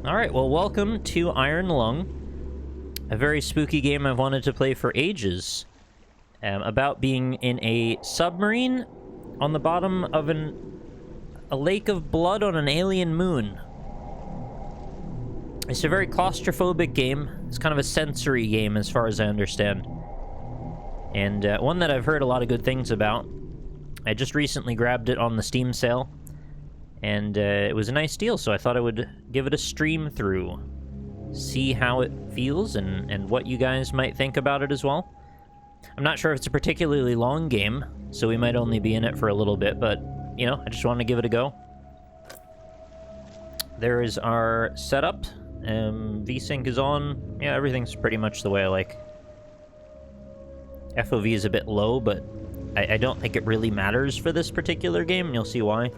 Alright, well, welcome to Iron Lung. A very spooky game I've wanted to play for ages. About being in a submarine on the bottom of a lake of blood on an alien moon. It's a very claustrophobic game. It's kind of a sensory game as far as I understand. And one that I've heard a lot of good things about. I just recently grabbed it on the Steam sale. And it was a nice deal, so I thought I would give it a stream through. See how it feels and what you guys might think about it as well. I'm not sure if it's a particularly long game, so we might only be in it for a little bit, but, you know, I just want to give it a go. There is our setup. VSync is on. Yeah, everything's pretty much the way I like. FOV is a bit low, but I don't think it really matters for this particular game, and you'll see why.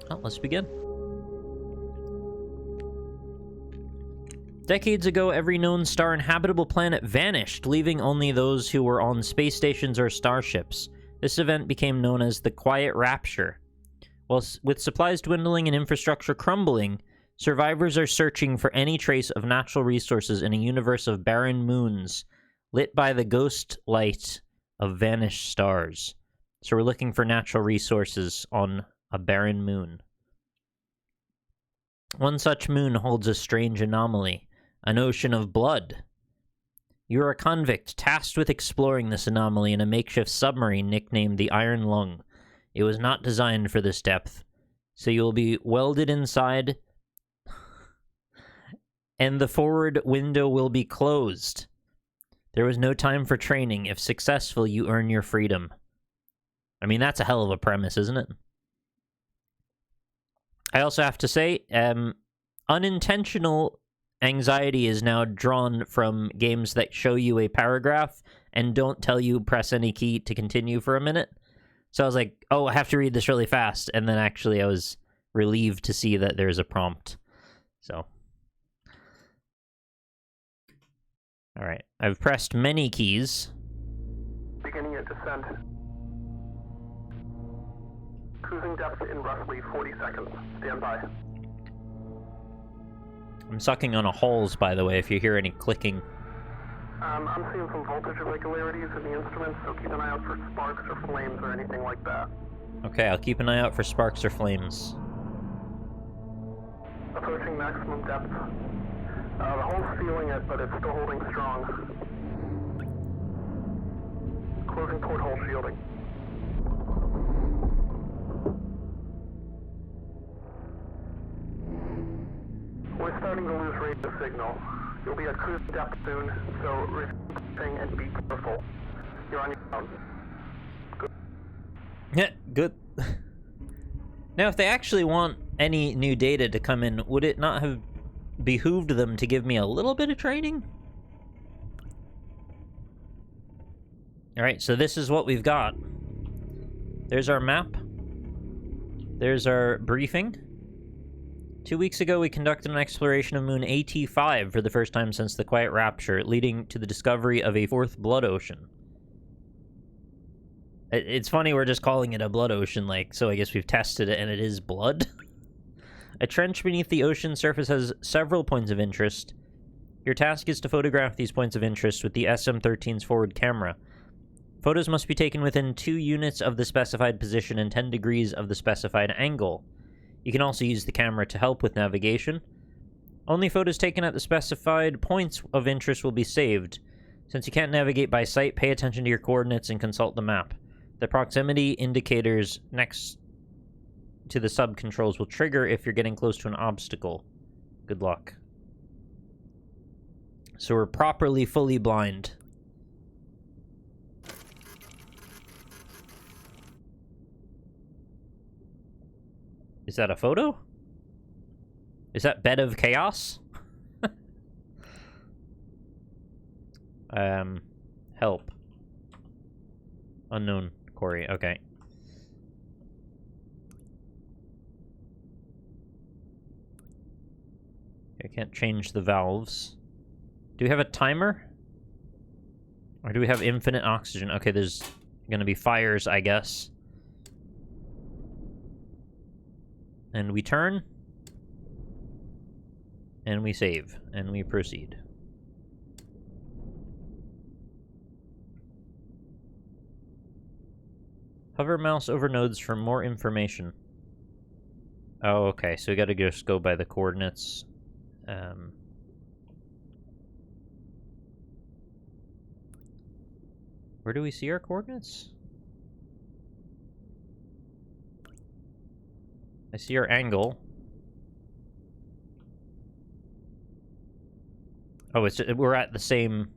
Well, let's begin. Decades ago, every known star-inhabitable planet vanished, leaving only those who were on space stations or starships. This event became known as the Quiet Rapture. With supplies dwindling and infrastructure crumbling, survivors are searching for any trace of natural resources in a universe of barren moons, lit by the ghost light of vanished stars. So we're looking for natural resources on a barren moon. One such moon holds a strange anomaly, an ocean of blood. You are a convict tasked with exploring this anomaly in a makeshift submarine nicknamed the Iron Lung. It was not designed for this depth, so you will be welded inside, and the forward window will be closed. There was no time for training. If successful, you earn your freedom. I mean, that's a hell of a premise, isn't it? I also have to say, unintentional anxiety is now drawn from games that show you a paragraph and don't tell you press any key to continue for a minute. So I was like, oh, I have to read this really fast. And then actually I was relieved to see that there's a prompt. So. All right. I've pressed many keys. Beginning your descent. Cruising depth in roughly 40 seconds. Stand by. I'm sucking on a hose, by the way, if you hear any clicking. I'm seeing some voltage irregularities in the instruments, so keep an eye out for sparks or flames or anything like that. Okay, I'll keep an eye out for sparks or flames. Approaching maximum depth. The hull's feeling it, but it's still holding strong. Closing port hole shielding. We're starting to lose radio signal. You'll be at cruise depth soon, so refreshing and be careful. You're on your own. Good. Yeah, good. Now, if they actually want any new data to come in, would it not have behooved them to give me a little bit of training? Alright, so this is what we've got. There's our map. There's our briefing. 2 weeks ago, we conducted an exploration of Moon AT5 for the first time since the Quiet Rapture, leading to the discovery of a fourth blood ocean. It's funny we're just calling it a blood ocean, like, so I guess we've tested it and it is blood. A trench beneath the ocean surface has several points of interest. Your task is to photograph these points of interest with the SM-13's forward camera. Photos must be taken within 2 units of the specified position and 10 degrees of the specified angle. You can also use the camera to help with navigation. Only photos taken at the specified points of interest will be saved. Since you can't navigate by sight, pay attention to your coordinates and consult the map. The proximity indicators next to the sub-controls will trigger if you're getting close to an obstacle. Good luck. So we're properly fully blind. Is that a photo? Is that Bed of Chaos? Help. Unknown Corey, okay. I can't change the valves. Do we have a timer? Or do we have infinite oxygen? Okay, there's gonna be fires, I guess. And we turn. And we save. And we proceed. Hover mouse over nodes for more information. Oh, okay. So we gotta just go by the coordinates. Where do we see our coordinates? I see our angle. Oh, we're at the same...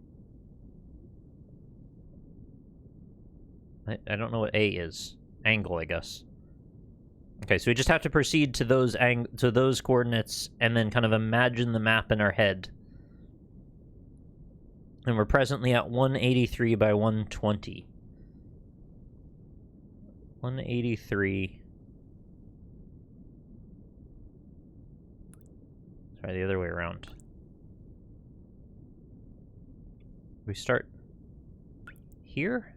I don't know what A is. Angle, I guess. Okay, so we just have to proceed to those coordinates and then kind of imagine the map in our head. And we're presently at 183 by 120. 183. Sorry, the other way around. We start here?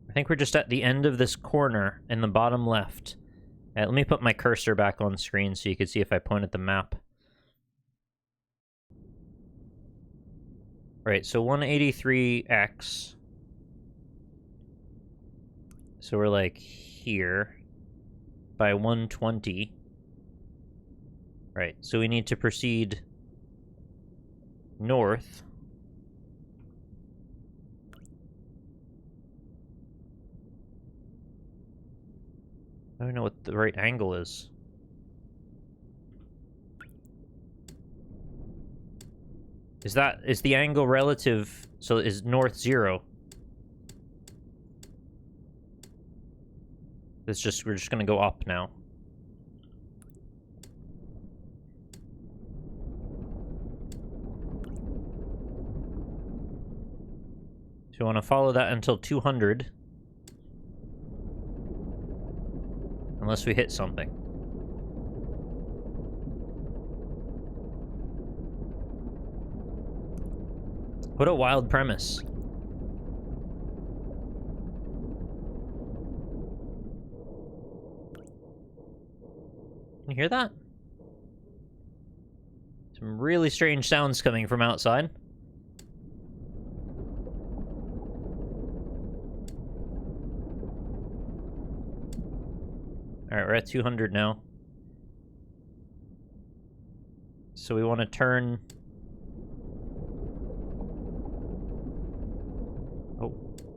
I think we're just at the end of this corner in the bottom left. Let me put my cursor back on screen so you can see if I point at the map. Right, so 183x. So we're like here by 120. Right, so we need to proceed north. I don't know what the right angle is. Is the angle relative, so is north 0? We're just gonna go up now. So we want to follow that until 200. Unless we hit something. What a wild premise. Can you hear that? Some really strange sounds coming from outside. Alright, we're at 200 now. So we want to turn... Oh,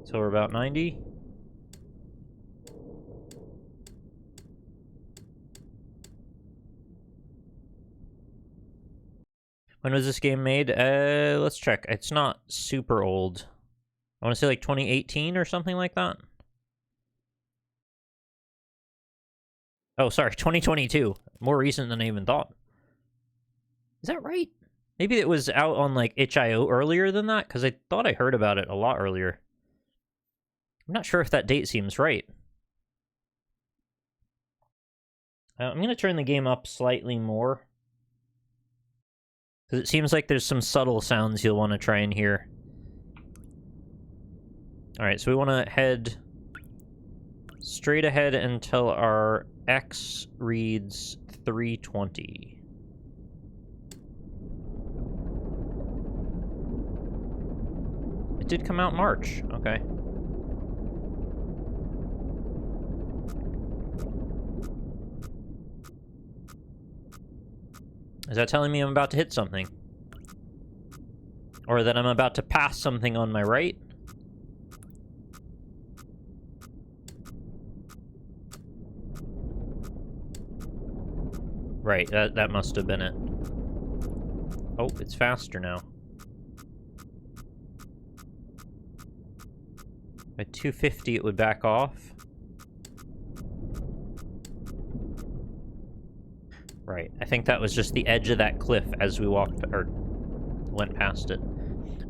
so we're about 90. When was this game made? Let's check. It's not super old. I want to say like 2018 or something like that. Oh, sorry, 2022. More recent than I even thought. Is that right? Maybe it was out on, like, itch.io earlier than that? Because I thought I heard about it a lot earlier. I'm not sure if that date seems right. I'm going to turn the game up slightly more. Because it seems like there's some subtle sounds you'll want to try and hear. Alright, so we want to head straight ahead until our X reads 320. It did come out March. Okay. Is that telling me I'm about to hit something? Or that I'm about to pass something on my right? Right, that must have been it. Oh, it's faster now. At 250, it would back off. Right, I think that was just the edge of that cliff as we walked, or went past it.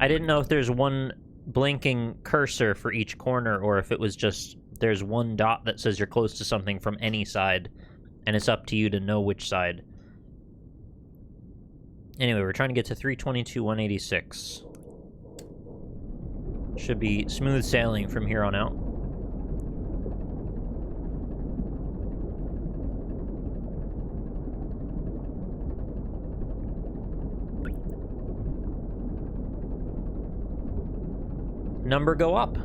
I didn't know if there's one blinking cursor for each corner, or if it was just, there's one dot that says you're close to something from any side, and it's up to you to know which side. Anyway, we're trying to get to 322, 186. Should be smooth sailing from here on out. number go up.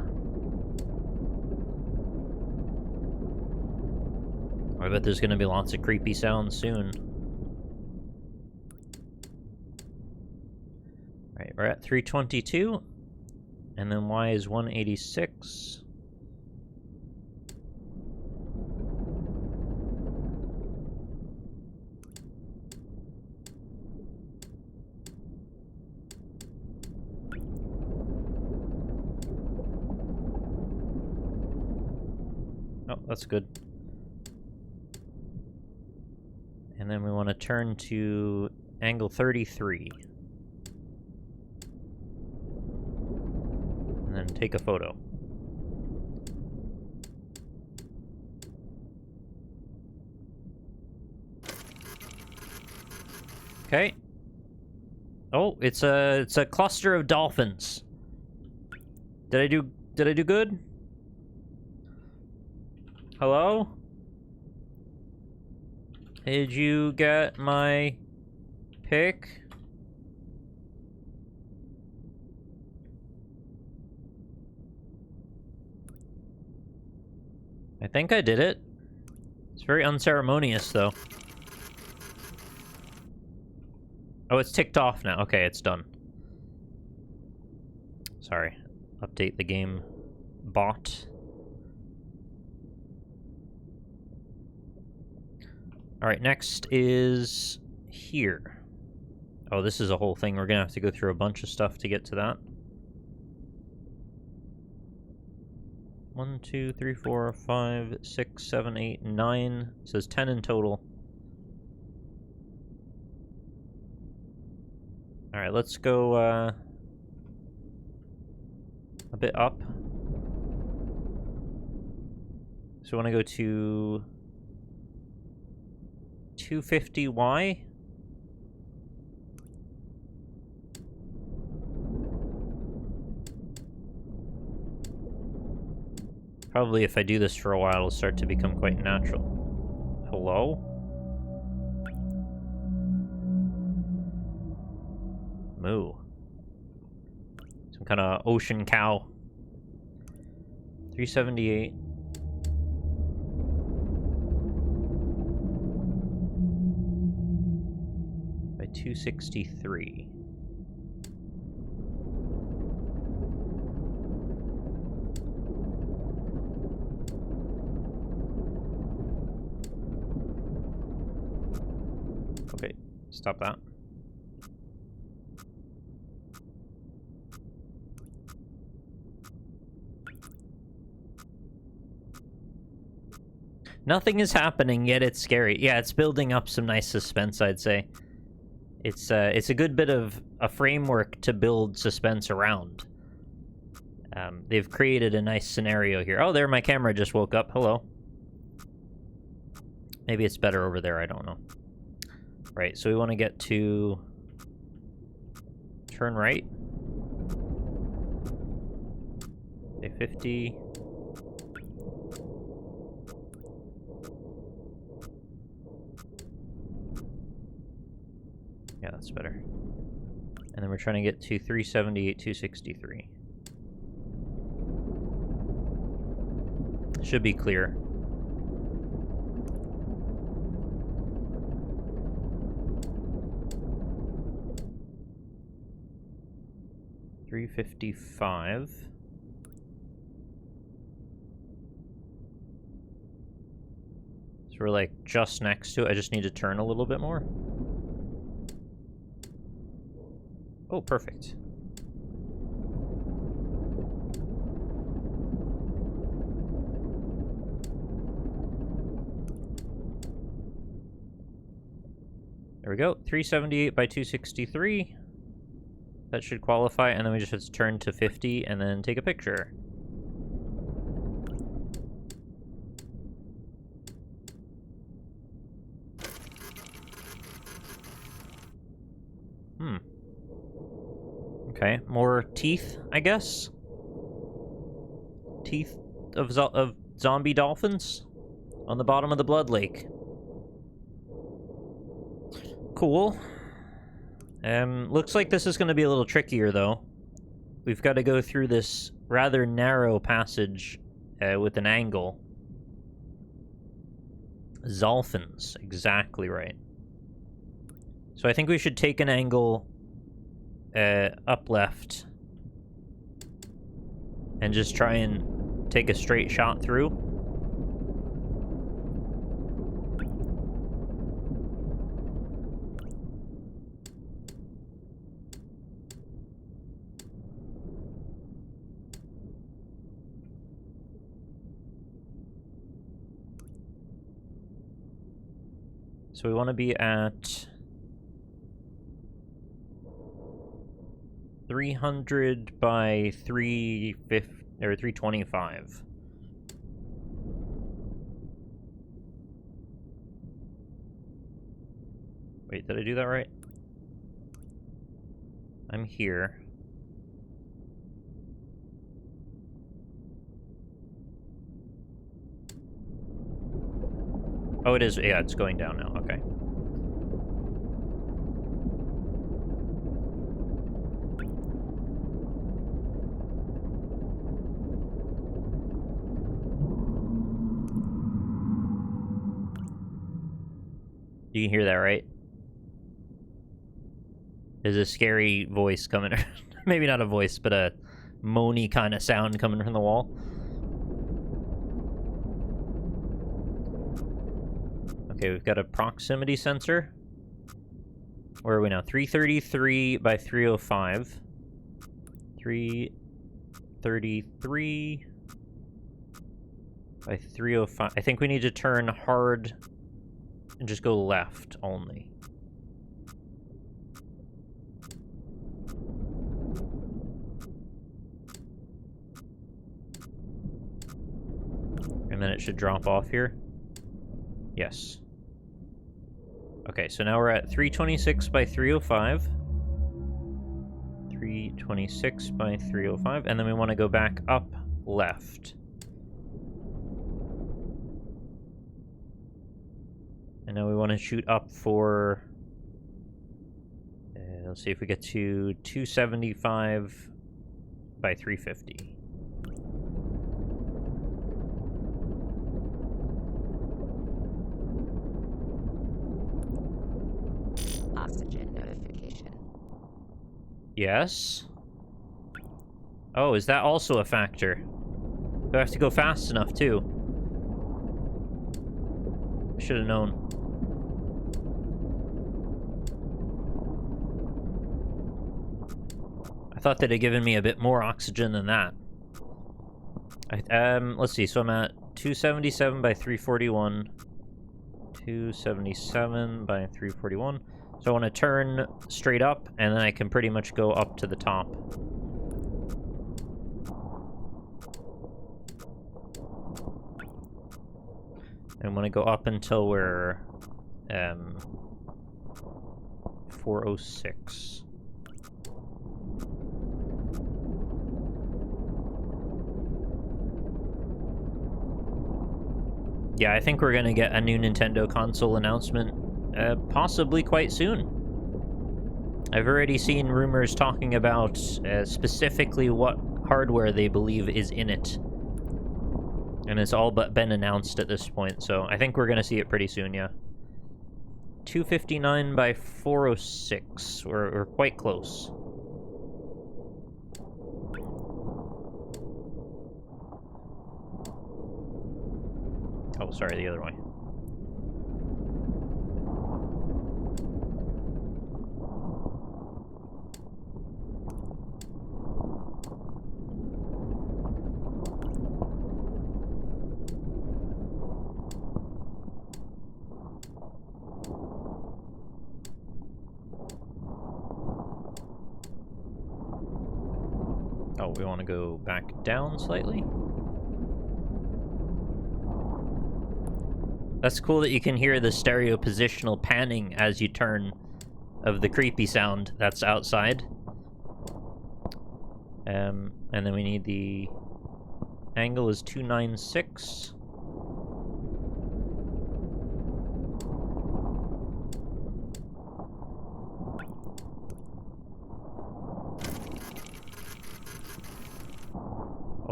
I bet there's gonna be lots of creepy sounds soon. Right, we're at 322. And then Y is 186. Oh, that's good. And then we want to turn to angle 33. And then take a photo. Okay. Oh, it's a cluster of dolphins. Did I do good? Hello? Did you get my pic? I think I did it. It's very unceremonious, though. Oh, it's ticked off now. Okay, it's done. Sorry. Update the game bot. Alright, next is here. Oh, this is a whole thing. We're gonna have to go through a bunch of stuff to get to that. 1, 2, 3, 4, 5, 6, 7, 8, 9. It says 10 in total. Alright, let's go a bit up. So I want to go to 250Y. Probably if I do this for a while, it'll start to become quite natural. Hello? Moo. Some kind of ocean cow. 378. By 263. Okay, stop that. Nothing is happening, yet it's scary. Yeah, it's building up some nice suspense, I'd say. It's a good bit of a framework to build suspense around. They've created a nice scenario here. Oh, there, my camera just woke up. Hello. Maybe it's better over there, I don't know. Right, so we want to get to... turn right. Okay, 50... Yeah, that's better. And then we're trying to get to 378, 263. Should be clear. $355. So we're like just next to it. I just need to turn a little bit more. Oh, perfect. There we go. 378 by 263. That should qualify, and then we just have to turn to 50 and then take a picture. Okay, more teeth, I guess? Teeth of zombie dolphins on the bottom of the blood lake. Cool. Looks like this is going to be a little trickier, though. We've got to go through this rather narrow passage with an angle. Zolfins, exactly right. So I think we should take an angle up left and just try and take a straight shot through. So we want to be at 300 by 350 or 325. Wait, did I do that right? I'm here. Oh, it is. Yeah, it's going down now. Okay. You can hear that, right? There's a scary voice coming. Maybe not a voice, but a moany kind of sound coming from the wall. Okay, we've got a proximity sensor. Where are we now? 333 by 305. 333 by 305. I think we need to turn hard and just go left only. And then it should drop off here. Yes. Okay, so now we're at 326 by 305. 326 by 305, and then we want to go back up left. And now we want to shoot up for... let's see if we get to 275 by 350. Oxygen notification. Yes? Oh, is that also a factor? Do I have to go fast enough, too? Should have known. I thought they'd have given me a bit more oxygen than that. Let's see, so I'm at 277 by 341. 277 by 341. So I want to turn straight up, and then I can pretty much go up to the top. And I want to go up until we're 406. Yeah, I think we're going to get a new Nintendo console announcement possibly quite soon. I've already seen rumors talking about specifically what hardware they believe is in it. And it's all but been announced at this point, so I think we're going to see it pretty soon, yeah. 259 by 406. We're quite close. Oh, sorry, the other way. Oh, we want to go back down slightly? That's cool that you can hear the stereo positional panning as you turn of the creepy sound that's outside. And then we need the angle is 296.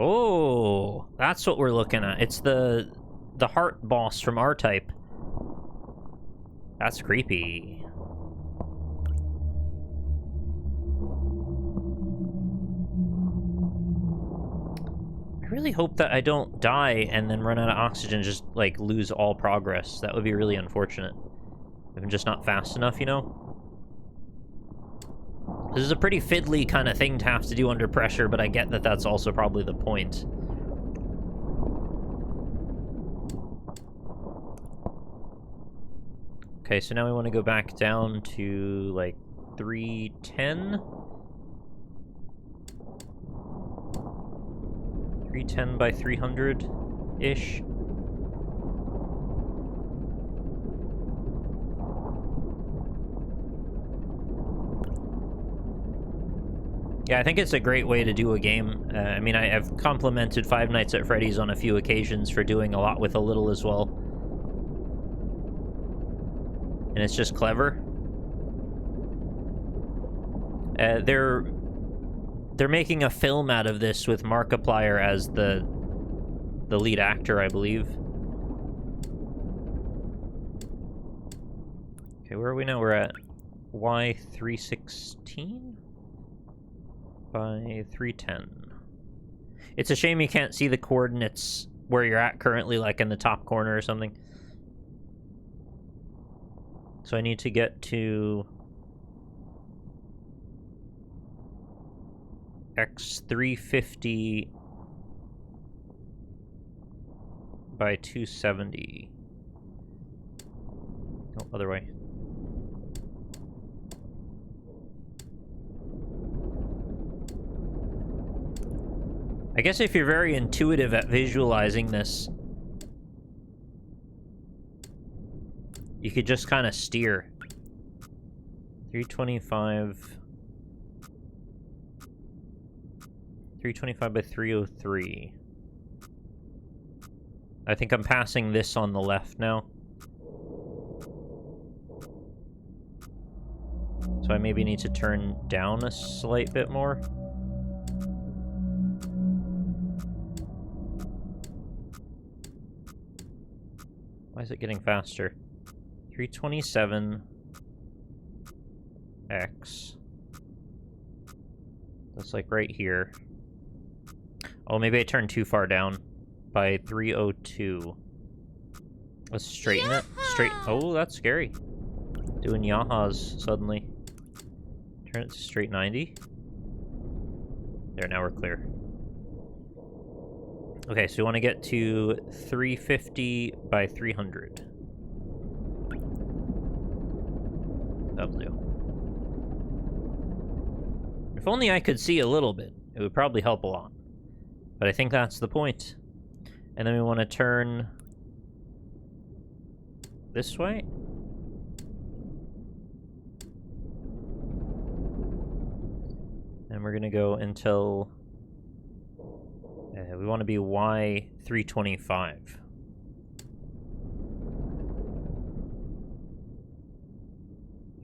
Oh, that's what we're looking at. It's the heart boss from R-Type. That's creepy. I really hope that I don't die and then run out of oxygen, just, like, lose all progress. That would be really unfortunate. If I'm just not fast enough, you know? This is a pretty fiddly kind of thing to have to do under pressure, but I get that that's also probably the point. Okay, so now we want to go back down to, like, 310? 310 by 300-ish? Yeah, I think it's a great way to do a game. I mean, I've complimented Five Nights at Freddy's on a few occasions for doing a lot with a little as well. And it's just clever. They're making a film out of this with Markiplier as the lead actor, I believe. Okay, where are we now? We're at Y316 by 310. It's a shame you can't see the coordinates where you're at currently, like in the top corner or something. So I need to get to X350 by 270. No, other way. I guess if you're very intuitive at visualizing this, you could just kind of steer. 325 by 303. I think I'm passing this on the left now. So I maybe need to turn down a slight bit more. Why is it getting faster? 327 X. That's like right here. Oh, maybe I turned too far down by 302. Let's straighten it. Oh, that's scary. Doing yahas suddenly. Turn it to straight 90. There, now we're clear. Okay, so we want to get to 350 by 300. That'll do. If only I could see a little bit, it would probably help a lot. But I think that's the point. And then we want to turn this way. And we're going to go until... we want to be Y325.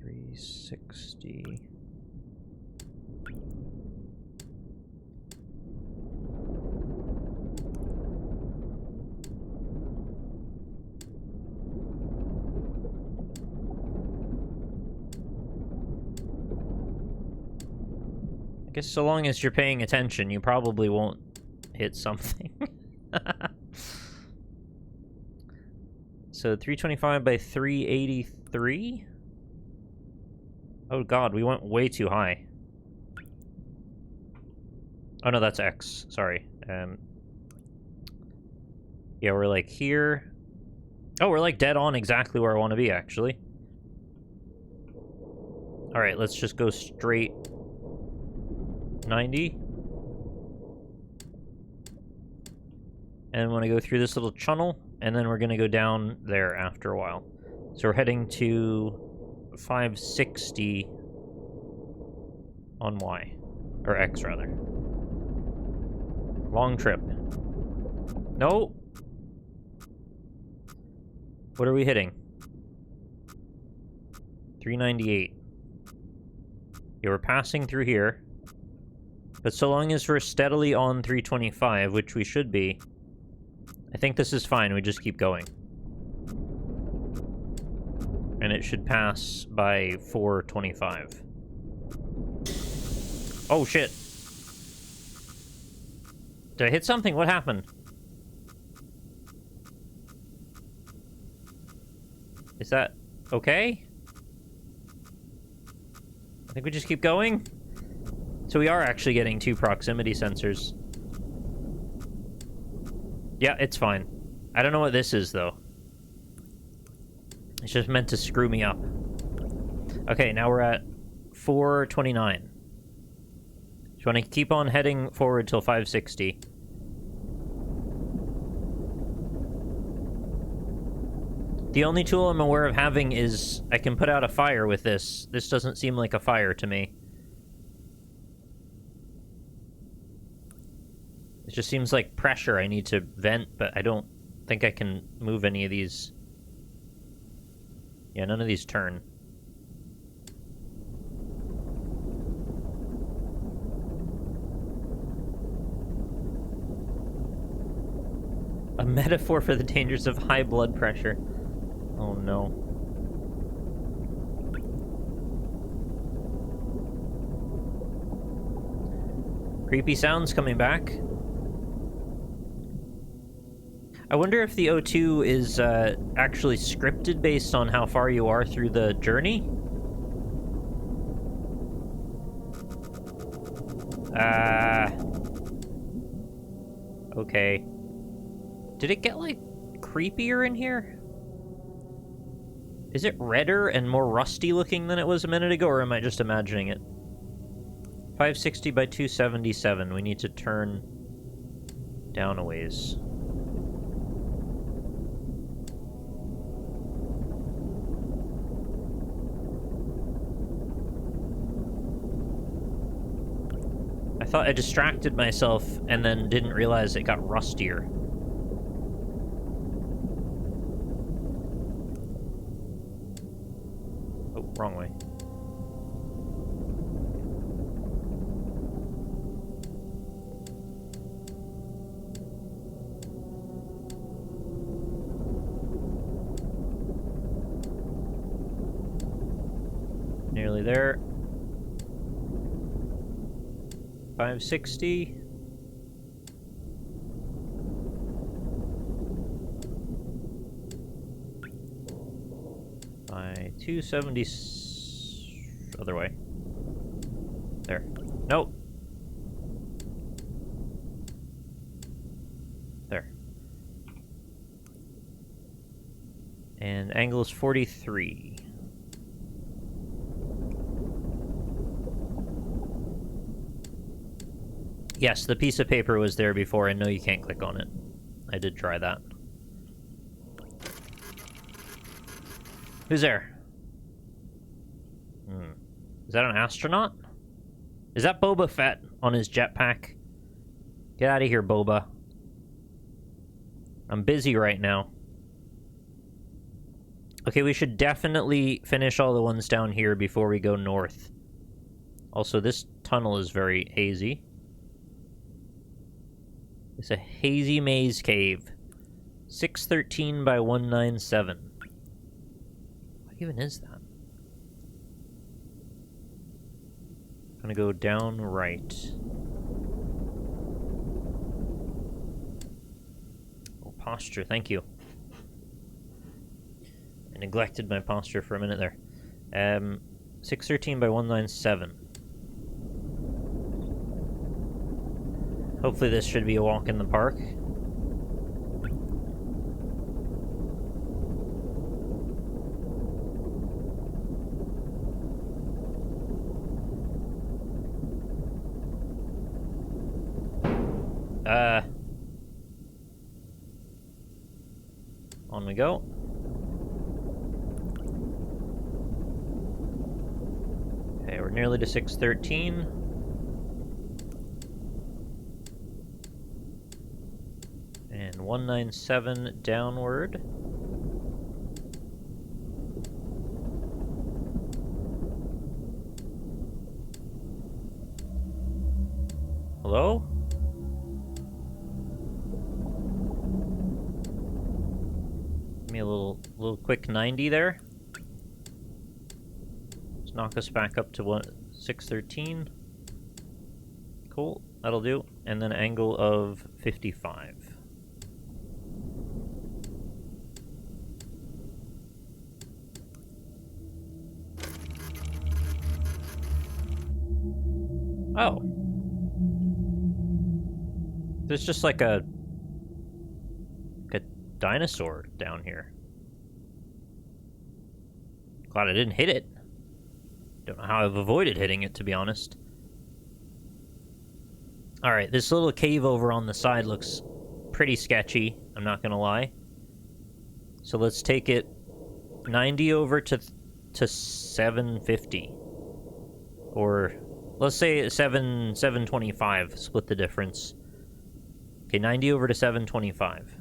$360. I guess so long as you're paying attention, you probably won't hit something. So 325 by 383? Oh god, we went way too high. Oh no, that's X. Sorry. Yeah, we're like here. Oh, we're like dead on exactly where I want to be, actually. Alright, let's just go straight 90. And we want to go through this little tunnel, and then we're going to go down there after a while. So we're heading to 560 on Y. Or X, rather. Long trip. No! What are we hitting? 398. Yeah, we're passing through here. But so long as we're steadily on 325, which we should be, I think this is fine. We just keep going. And it should pass by 425. Oh, shit. Did I hit something? What happened? Is that okay? I think we just keep going. So we are actually getting 2 proximity sensors. Yeah, it's fine. I don't know what this is, though. It's just meant to screw me up. Okay, now we're at 429. Do you want to keep on heading forward till 560? The only tool I'm aware of having is I can put out a fire with this. This doesn't seem like a fire to me. It just seems like pressure I need to vent, but I don't think I can move any of these. Yeah, none of these turn. A metaphor for the dangers of high blood pressure. Oh no. Creepy sounds coming back. I wonder if the O2 is actually scripted based on how far you are through the journey. Okay. Did it get, like, creepier in here? Is it redder and more rusty looking than it was a minute ago, or am I just imagining it? 560 by 277. We need to turn down a ways. I thought I distracted myself and then didn't realize it got rustier. Oh, wrong way. Nearly there. 560. By 270. Other way. There. Nope. There. And angle is 43. Yes, the piece of paper was there before. I know you can't click on it. I did try that. Who's there? Is that an astronaut? Is that Boba Fett on his jetpack? Get out of here, Boba. I'm busy right now. Okay, we should definitely finish all the ones down here before we go north. Also, this tunnel is very hazy. It's a hazy maze cave. 613 by 197. What even is that? I'm gonna go down right. Oh, posture, thank you. I neglected my posture for a minute there. 613 by 197. Hopefully this should be a walk in the park. On we go. Okay, we're nearly to 613. And 197 downward. Hello? Give me a little quick 90 there. Let's knock us back up to 613. Cool, that'll do. And then angle of 55. Oh. There's just like a dinosaur down here. Glad I didn't hit it. Don't know how I've avoided hitting it, to be honest. Alright, this little cave over on the side looks pretty sketchy, I'm not gonna lie. So let's take it 90 over to 750. Or, let's say 725, split the difference. Okay, 90 over to 725.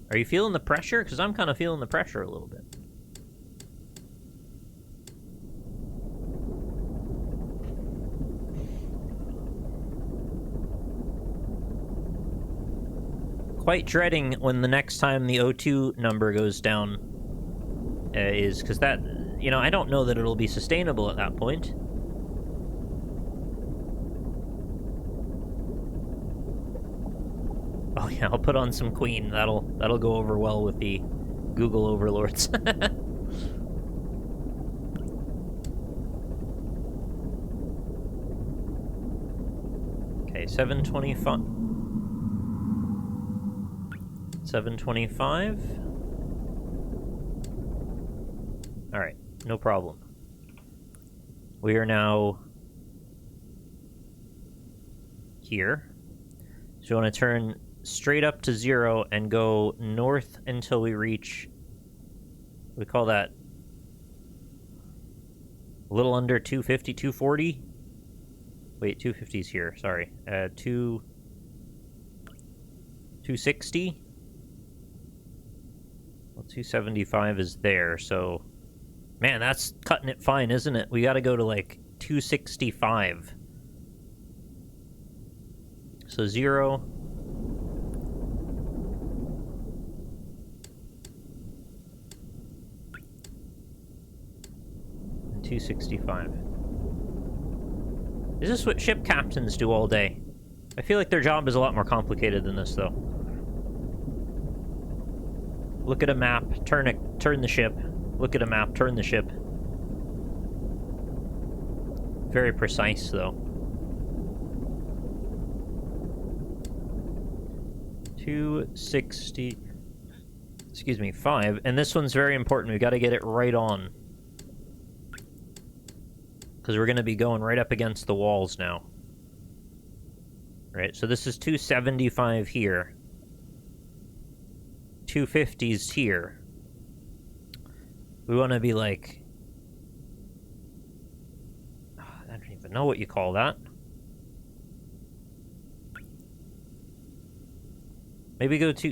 Are you feeling the pressure? Because I'm kind of feeling the pressure a little bit. Quite dreading when the next time the O2 number goes down is because that, you know, I don't know that it'll be sustainable at that point. Oh yeah, I'll put on some Queen. That'll go over well with the Google overlords. Okay, 725. 725. Alright, no problem. We are now here. So you want to turn straight up to 0 and go north until we reach, we call that a little under 250, 240? Wait, 250's here, sorry. 260? Well, 275 is there, so... Man, that's cutting it fine, isn't it? We gotta go to, like, 265. So 0... and 265. Is this what ship captains do all day? I feel like their job is a lot more complicated than this, though. Look at a map, turn the ship. Look at a map, turn the ship. Very precise, though. 260... Excuse me, 5. And this one's very important. We've got to get it right on. Because we're going to be going right up against the walls now. Right, so this is 275 here. 250's here. We want to be like... I don't even know what you call that. Maybe go to...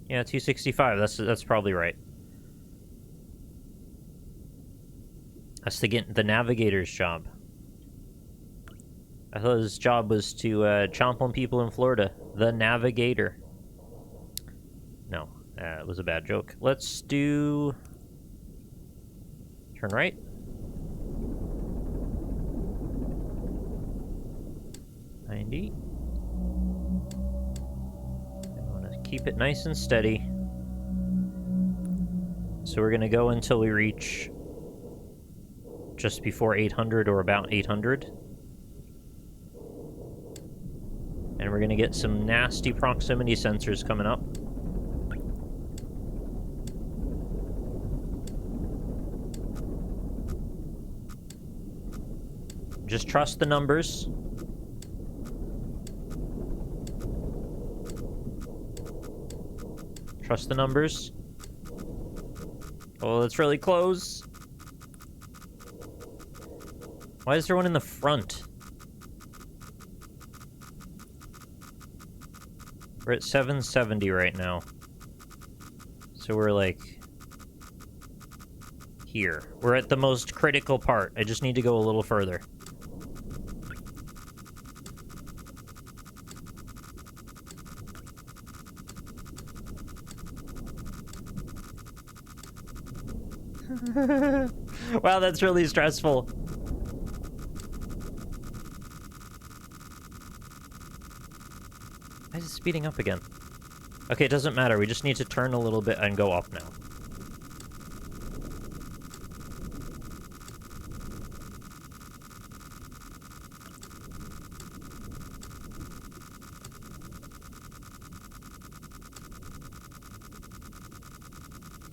Yeah, 265. That's probably right. That's the navigator's job. I thought his job was to chomp on people in Florida. The navigator. No, it was a bad joke. Let's do... Turn right. I want to keep it nice and steady. So we're going to go until we reach just before 800 or about 800. And we're going to get some nasty proximity sensors coming up. Just trust the numbers. Trust the numbers. Oh, that's really close. Why is there one in the front? We're at 770 right now. So we're like... here. We're at the most critical part. I just need to go a little further. Wow, that's really stressful. Why is it speeding up again? Okay, it doesn't matter. We just need to turn a little bit and go up now.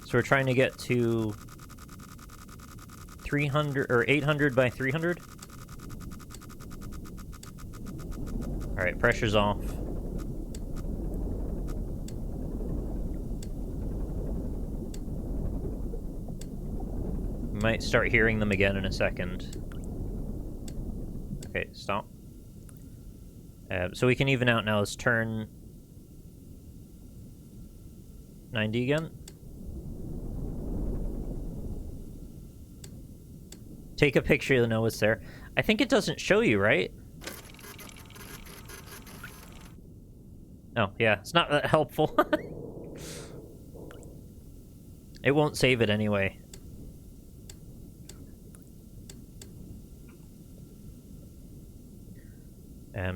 So we're trying to get to 300 or 800 by 300. All right, pressure's off. We might start hearing them again in a second. Okay, stop. So we can even out now. Let's turn 90 again. Take a picture to know it's there. I think it doesn't show you, right? Oh, yeah. It's not that helpful. It won't save it anyway.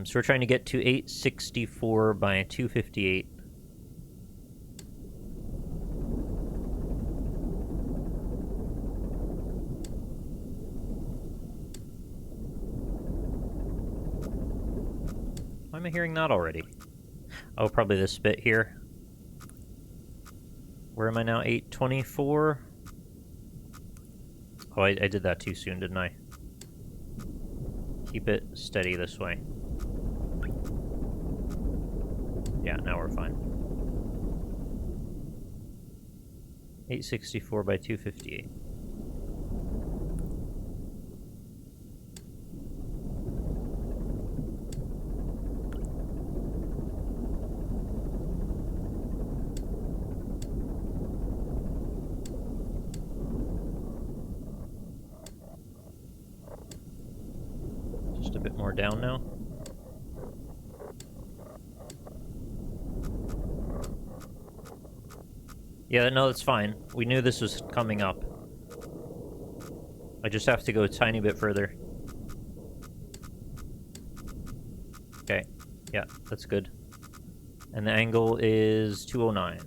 So we're trying to get to 864 by 258. Why am I hearing that already? Oh, probably this bit here. Where am I now? 824? Oh, I did that too soon, didn't I? Keep it steady this way. Yeah, now we're fine. 864 by 258. Just a bit more down now. Yeah, no, it's fine. We knew this was coming up. I just have to go a tiny bit further. Okay. Yeah, that's good. And the angle is 209.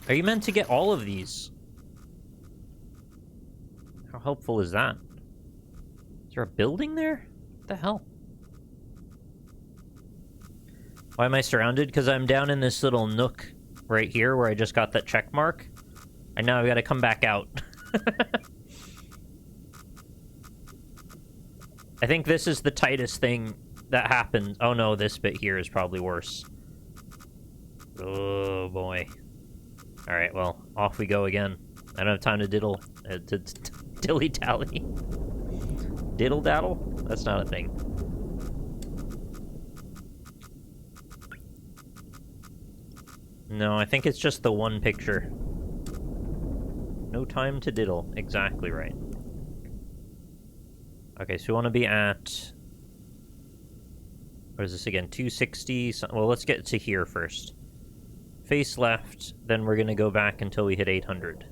Are you meant to get all of these? How helpful is that? Is there a building there? What the hell? Why am I surrounded? Because I'm down in this little nook right here where I just got that check mark. And now I've got to come back out. I think this is the tightest thing that happens. Oh no, this bit here is probably worse. Oh boy. Alright, well, off we go again. I don't have time to diddle. Dilly-dally. Diddle-daddle? That's not a thing. No, I think it's just the one picture. No time to diddle. Exactly right. Okay, so we want to be at... What is this again? 260? Well, let's get to here first. Face left, then we're going to go back until we hit 800.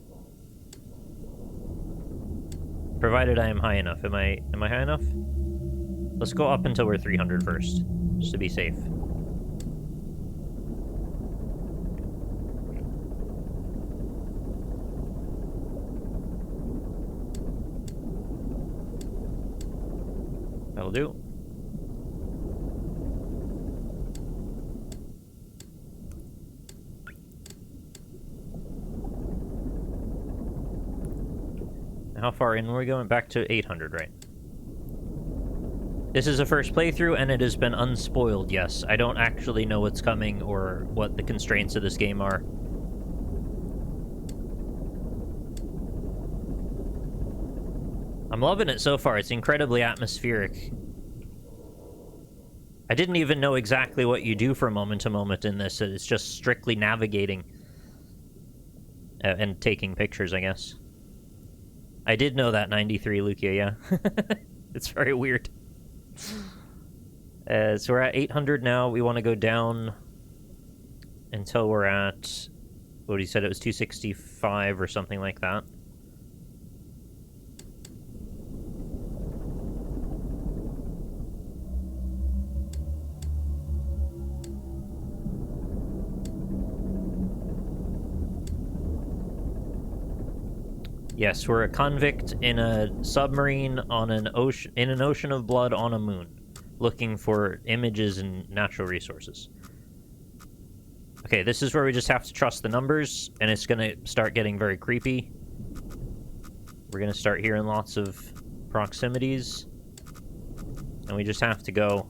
Provided I am high enough. Am I high enough? Let's go up until we're 300 first, just to be safe. That'll do. How far in were we going? Back to 800, right? This is a first playthrough, and it has been unspoiled, yes. I don't actually know what's coming or what the constraints of this game are. I'm loving it so far. It's incredibly atmospheric. I didn't even know exactly what you do from moment to moment in this. It's just strictly navigating. And taking pictures, I guess. I did know that, 93, Lukia, yeah. It's very weird. So we're at 800 now. We want to go down until we're at... What he said, it was 265 or something like that. Yes, we're a convict in a submarine on an ocean, in an ocean of blood on a moon, looking for images and natural resources. Okay, this is where we just have to trust the numbers, and it's gonna start getting very creepy. We're gonna start hearing lots of proximities, and we just have to go...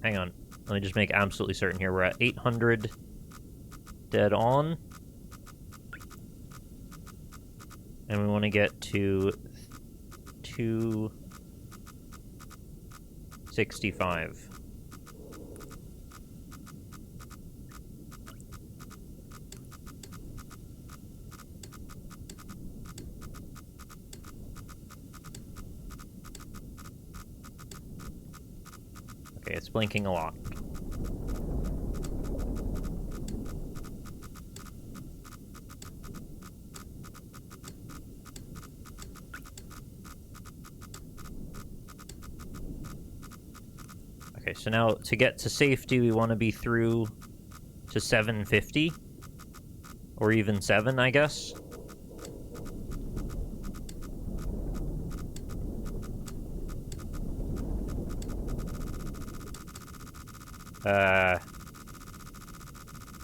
Hang on, let me just make absolutely certain here. We're at 800 dead on. And we want to get to 265. Okay, it's blinking a lot. Okay, so now to get to safety, we want to be through to 750. Or even 7, I guess.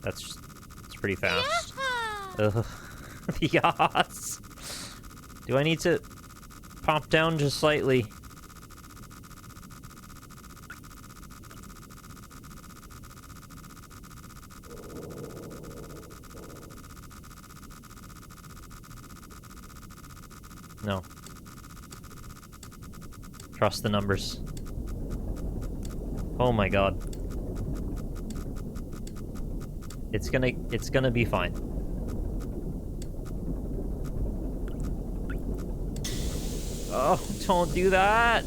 That's pretty fast. Ugh. Yes! Do I need to pop down just slightly? No. Trust the numbers. Oh my god. It's gonna be fine. Oh, don't do that!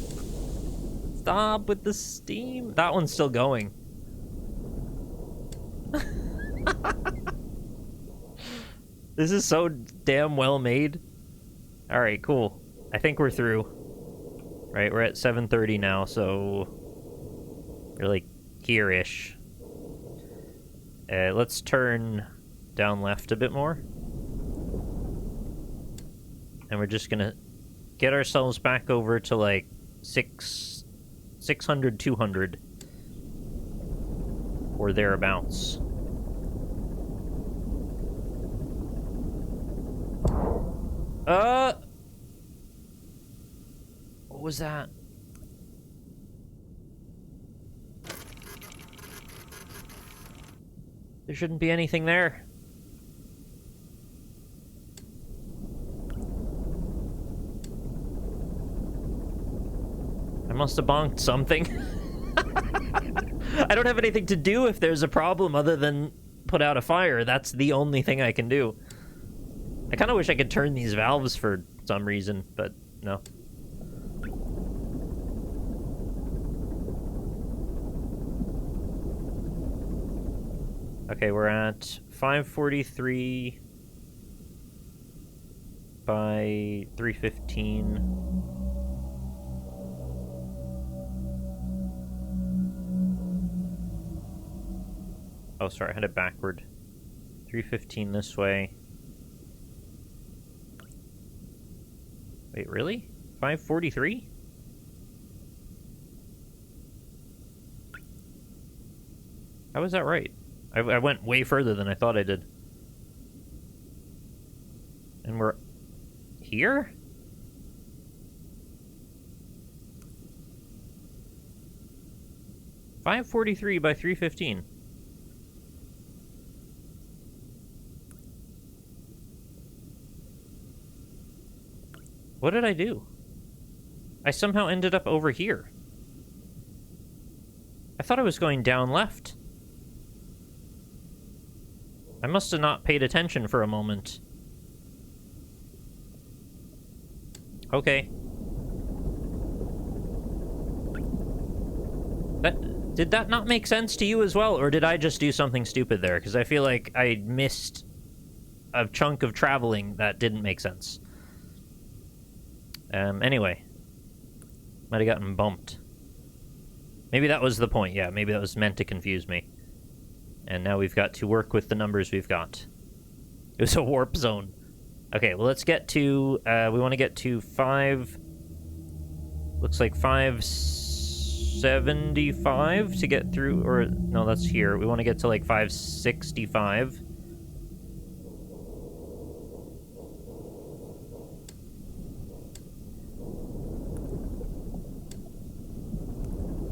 Stop with the steam. That one's still going. This is so damn well made. Alright, cool. I think we're through. Right, we're at 730 now, so... We're like here-ish. Let's turn down left a bit more. And we're just gonna get ourselves back over to like 600, 200. Or thereabouts. What was that? There shouldn't be anything there. I must have bonked something. I don't have anything to do if there's a problem other than put out a fire. That's the only thing I can do. I kind of wish I could turn these valves for some reason, but no. Okay, we're at 543 by 315. Oh, sorry, I had it backward. 315 this way. Wait, really? 543? How is that right? I went way further than I thought I did. And we're... here? $543 by $315. What did I do? I somehow ended up over here. I thought I was going down left. I must have not paid attention for a moment. Okay. Did that not make sense to you as well, or did I just do something stupid there? Because I feel like I missed a chunk of traveling that didn't make sense. Anyway. Might have gotten bumped. Maybe that was the point, yeah. Maybe that was meant to confuse me. And now we've got to work with the numbers we've got. It was a warp zone. Okay, well, let's get to... we want to get to 5... Looks like 575 to get through... Or, no, that's here. We want to get to, like, 565.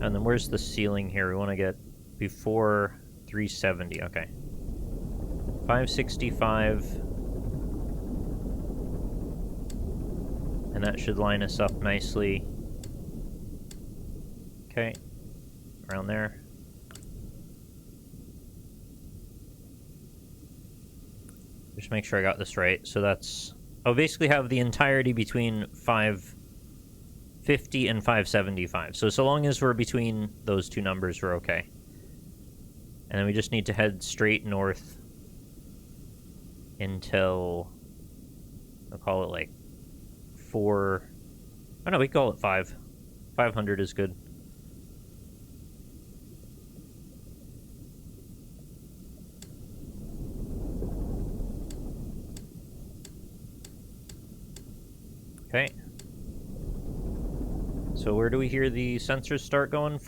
And then where's the ceiling here? We want to get before 370. Okay. 565. And that should line us up nicely. Okay. Around there. Just make sure I got this right. So that's... I'll basically have the entirety between 550 and 575. So long as we're between those two numbers, we're okay. And then we just need to head straight north until... I'll call it like 4... Oh no, we call it 5. 500 is good. Okay. So where do we hear the sensors start going?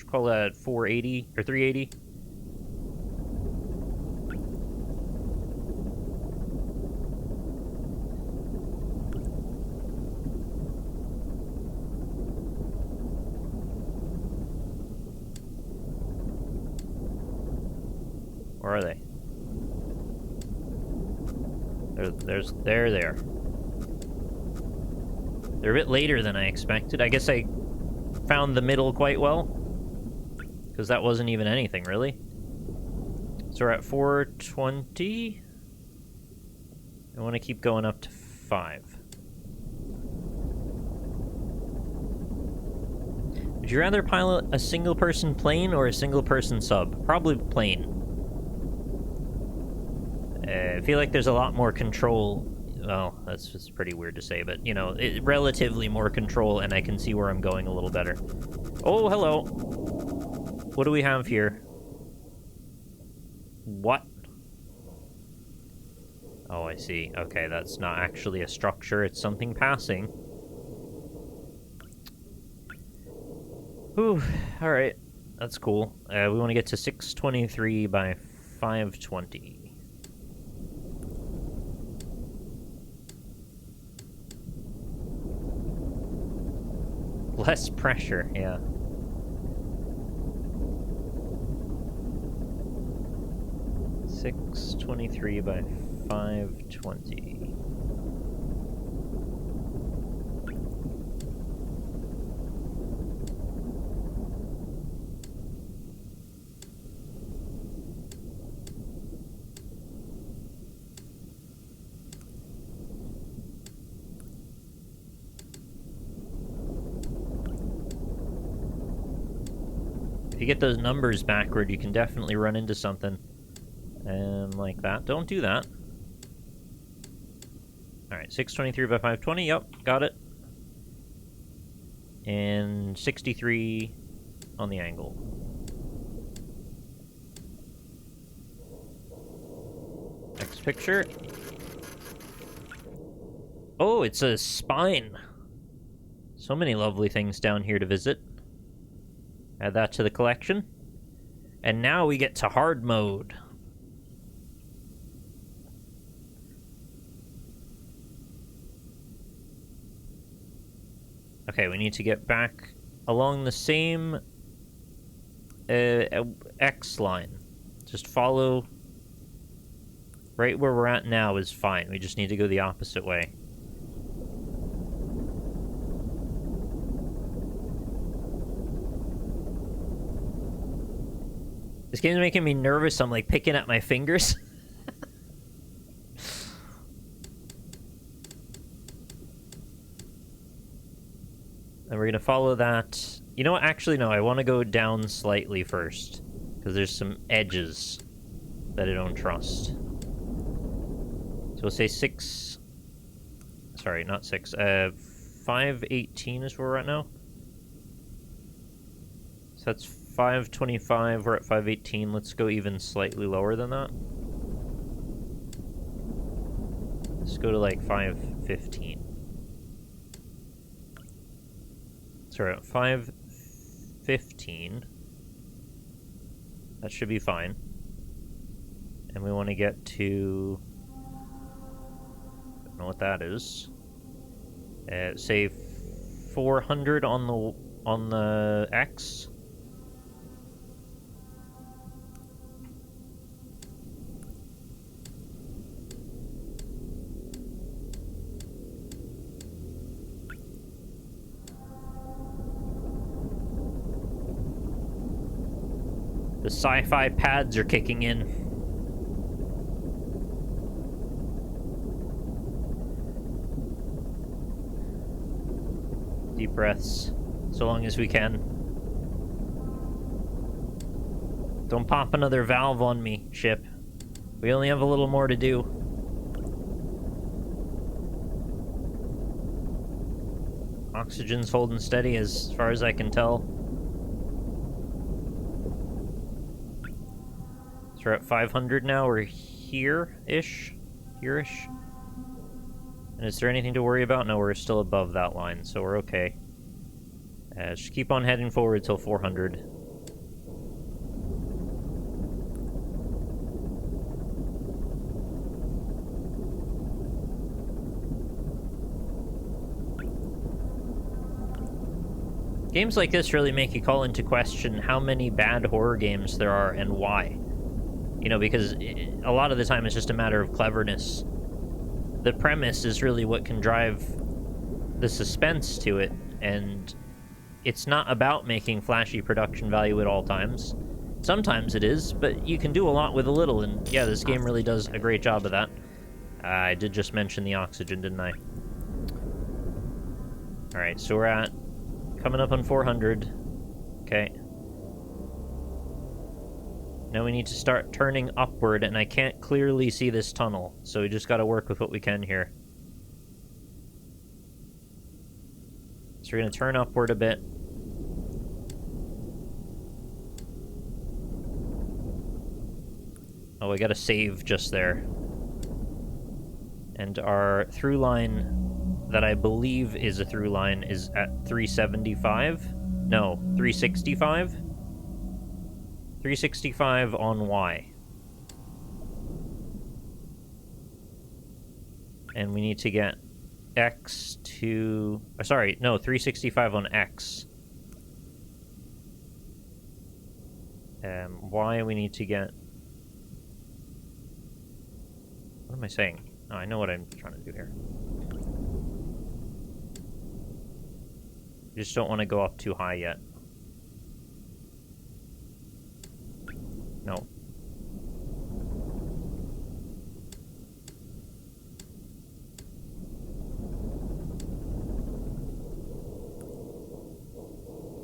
Call that 480 or 380. Where are they? They're there. They're a bit later than I expected. I guess I found the middle quite well, because that wasn't even anything, really. So we're at 420. I want to keep going up to 5. Would you rather pilot a single-person plane or a single-person sub? Probably plane. I feel like there's a lot more control. Well, that's just pretty weird to say, but, you know, relatively more control, and I can see where I'm going a little better. Oh, hello. What do we have here? What? Oh, I see. Okay, that's not actually a structure. It's something passing. Whew. Alright. That's cool. We want to get to 623 by 520. Less pressure, yeah. $623 by $520. If you get those numbers backward, you can definitely run into something. Like that. Don't do that. Alright, 623 by 520. Yep, got it. And 63 on the angle. Next picture. Oh, it's a spine. So many lovely things down here to visit. Add that to the collection. And now we get to hard mode. Okay, we need to get back along the same X line. Just follow right where we're at now is fine. We just need to go the opposite way. This game's making me nervous. I'm like picking at my fingers. And we're gonna follow that. You know what? Actually, no. I want to go down slightly first. Because there's some edges that I don't trust. So we'll say 6... Sorry, not 6. 518 is where we're at now. So that's 525. We're at 518. Let's go even slightly lower than that. Let's go to like 515. So we're at 515. That should be fine. And we want to get to... I don't know what that is. Say 400 on the X. The sci-fi pads are kicking in. Deep breaths, so long as we can. Don't pop another valve on me, ship. We only have a little more to do. Oxygen's holding steady as far as I can tell. So we're at 500 now. We're here-ish? Here-ish? And is there anything to worry about? No, we're still above that line, so we're okay. Just keep on heading forward till 400. Games like this really make you call into question how many bad horror games there are and why. You know, because a lot of the time it's just a matter of cleverness. The premise is really what can drive the suspense to it, and it's not about making flashy production value at all times. Sometimes it is, but you can do a lot with a little, and yeah, this game really does a great job of that. I did just mention the oxygen, didn't I? Alright, so we're at... coming up on 400. Okay. Now we need to start turning upward, and I can't clearly see this tunnel, so we just gotta work with what we can here. So we're gonna turn upward a bit. Oh, I gotta save just there. And our through line that I believe is a through line is at 375? No, 365? 365 on Y. And we need to get X to... sorry, no, 365 on X. Y we need to get... what am I saying? Oh, I know what I'm trying to do here. I just don't want to go up too high yet. No.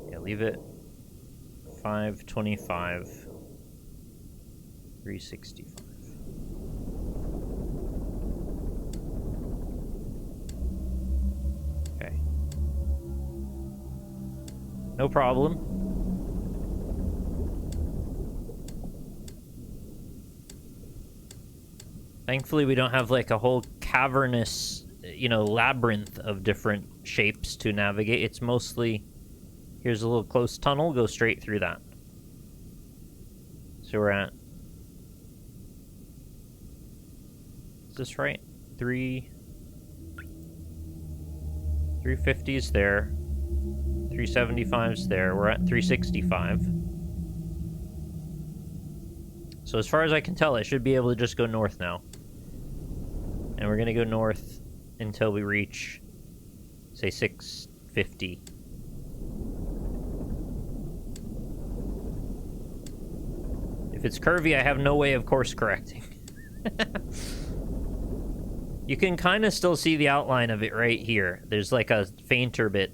Yeah, leave it 525, 365. Okay. No problem. Thankfully, we don't have, like, a whole cavernous, you know, labyrinth of different shapes to navigate. It's mostly, here's a little close tunnel, go straight through that. So we're at... is this right? 350 is there. 375 is there. We're at 365. So as far as I can tell, I should be able to just go north now. And we're gonna go north until we reach, say, 650. If it's curvy, I have no way of course correcting. You can kind of still see the outline of it right here. There's like a fainter bit.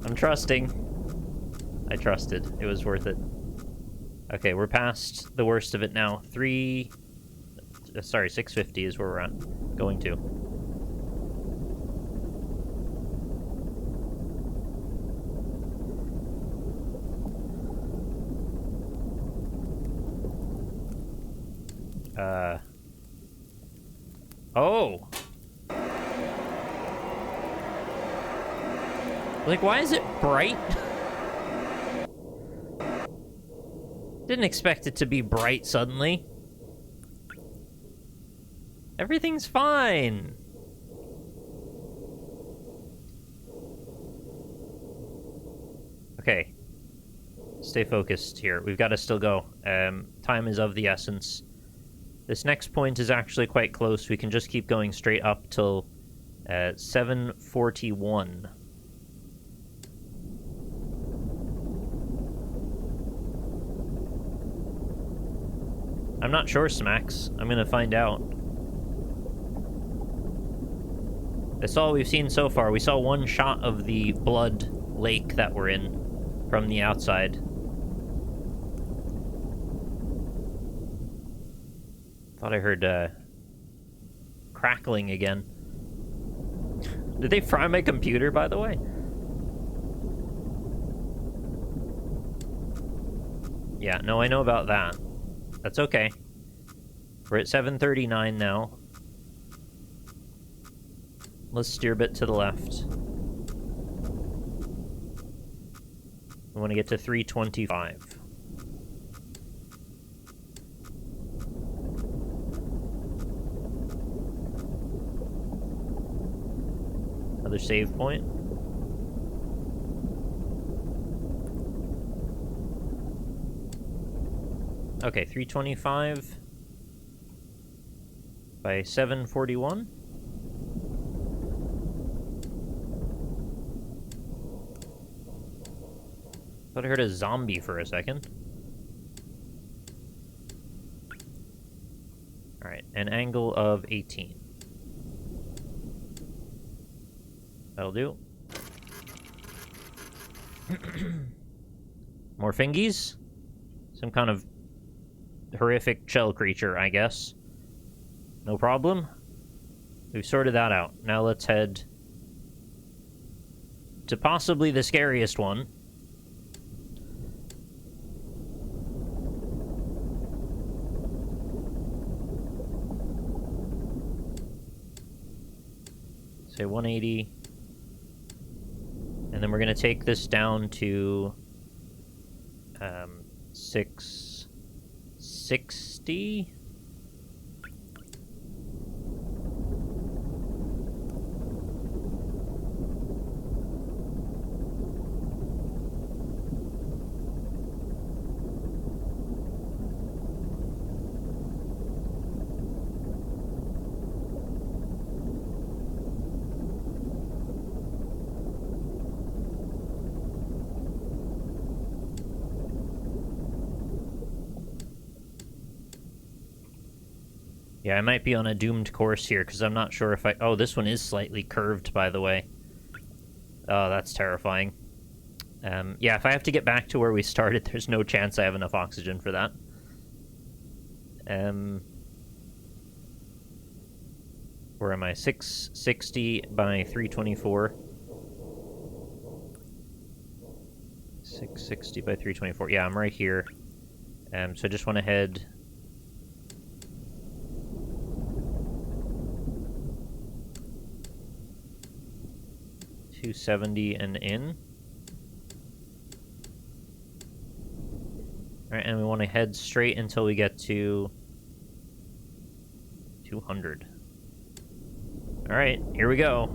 I'm trusting. I trusted. It was worth it. Okay, we're past the worst of it now. 650 is where we're at. Going to. Oh! Like, why is it bright? Didn't expect it to be bright suddenly. Everything's fine. Okay. Stay focused here. We've got to still go. Time is of the essence. This next point is actually quite close. We can just keep going straight up till 741. I'm not sure, Smacks. I'm gonna find out. That's all we've seen so far. We saw one shot of the blood lake that we're in from the outside. Thought I heard, crackling again. Did they fry my computer, by the way? Yeah, no, I know about that. That's okay. We're at 739 now. Let's steer a bit to the left. We want to get to 325. Another save point. Okay, 325 by 741. Thought I heard a zombie for a second. Alright, an angle of 18. That'll do. More fingies? Some kind of horrific shell creature, I guess. No problem. We've sorted that out. Now let's head to possibly the scariest one. Say 180. And then we're going to take this down to 660. Yeah, I might be on a doomed course here, because I'm not sure if I... Oh, this one is slightly curved, by the way. Oh, that's terrifying. Yeah, if I have to get back to where we started, there's no chance I have enough oxygen for that. Where am I? 660 by 324. 660 by 324. Yeah, I'm right here. So I just want to head... 270 and in. Alright, and we want to head straight until we get to 200. Alright, here we go.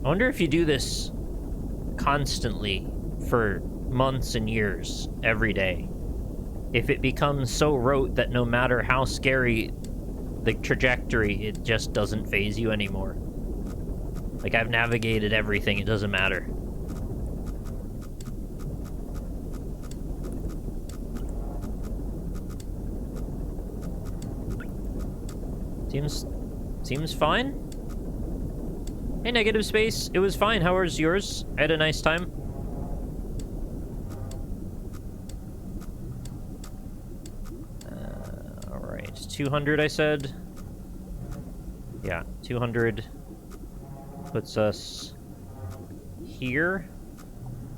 I wonder if you do this constantly for months and years, every day, if it becomes so rote that no matter how scary the trajectory, it just doesn't faze you anymore. Like, I've navigated everything, it doesn't matter. Seems fine. Hey, Negative Space, it was fine. How was yours? I had a nice time. Alright, 200 I said. Yeah, 200 puts us here.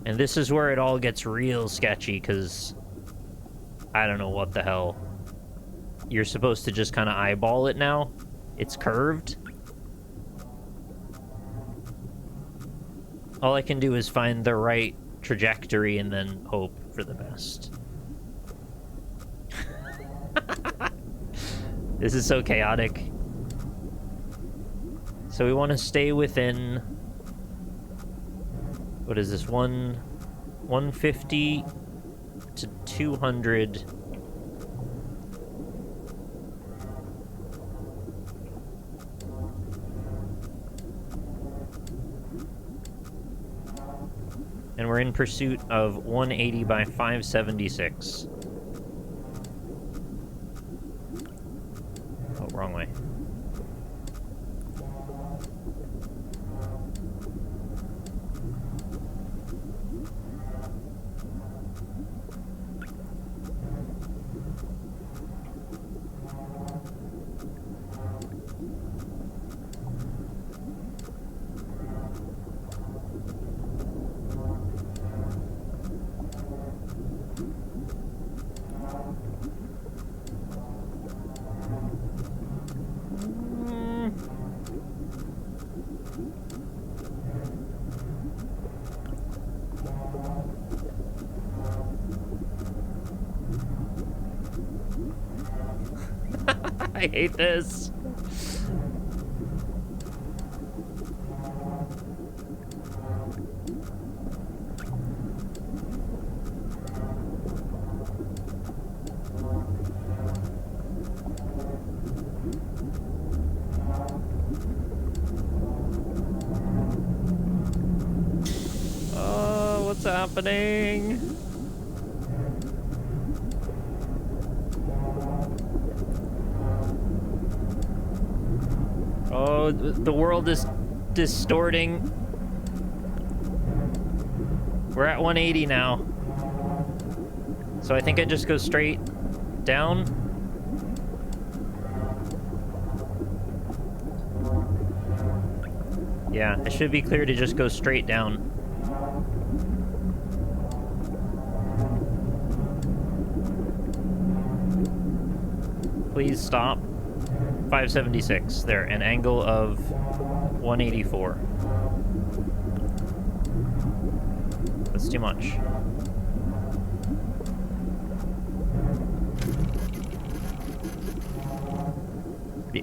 And this is where it all gets real sketchy, because I don't know what the hell. You're supposed to just kind of eyeball it now. It's curved. All I can do is find the right trajectory and then hope for the best. This is so chaotic. So we want to stay within... What is this? 150 to 200... And we're in pursuit of 180 by 576. Oh, wrong way. I hate this. Oh, what's happening? Oh, the world is distorting. We're at 180 now. So I think I just go straight down. Yeah, it should be clear to just go straight down. Please stop. 576. There, an angle of 184. That's too much.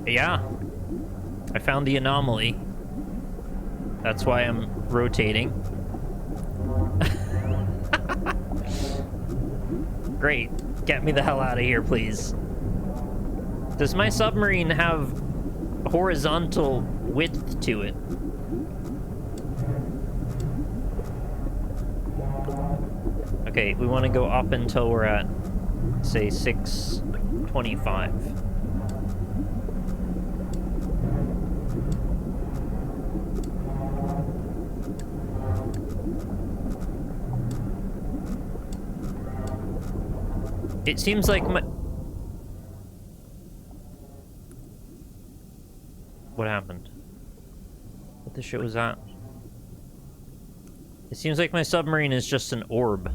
Yeah. I found the anomaly. That's why I'm rotating. Great. Get me the hell out of here, please. Does my submarine have horizontal width to it? Okay, we want to go up until we're at, say, 625. It seems like my... What happened? What the shit was that? It seems like my submarine is just an orb.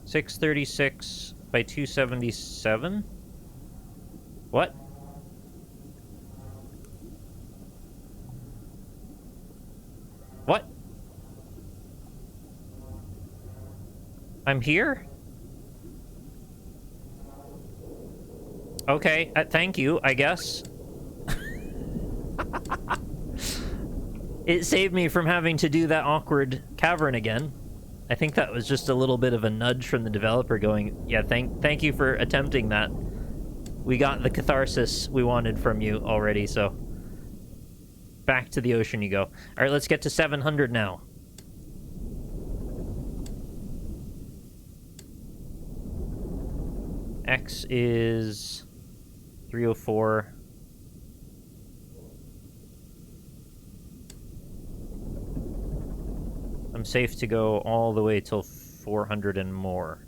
.636 by 277? What? What? I'm here? Okay, thank you, I guess. It saved me from having to do that awkward cavern again. I think that was just a little bit of a nudge from the developer going, yeah, thank you for attempting that. We got the catharsis we wanted from you already, so... Back to the ocean you go. Alright, let's get to 700 now. X is 304. I'm safe to go all the way till 400 and more.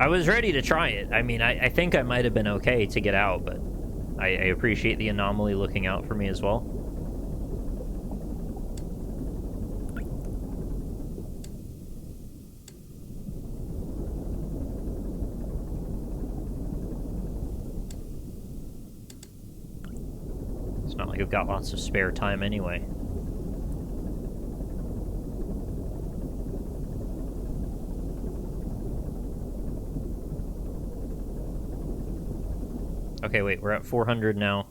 I was ready to try it. I mean, I think I might have been okay to get out, but I appreciate the anomaly looking out for me as well. It's not like I've got lots of spare time anyway. Okay, wait, we're at 400 now.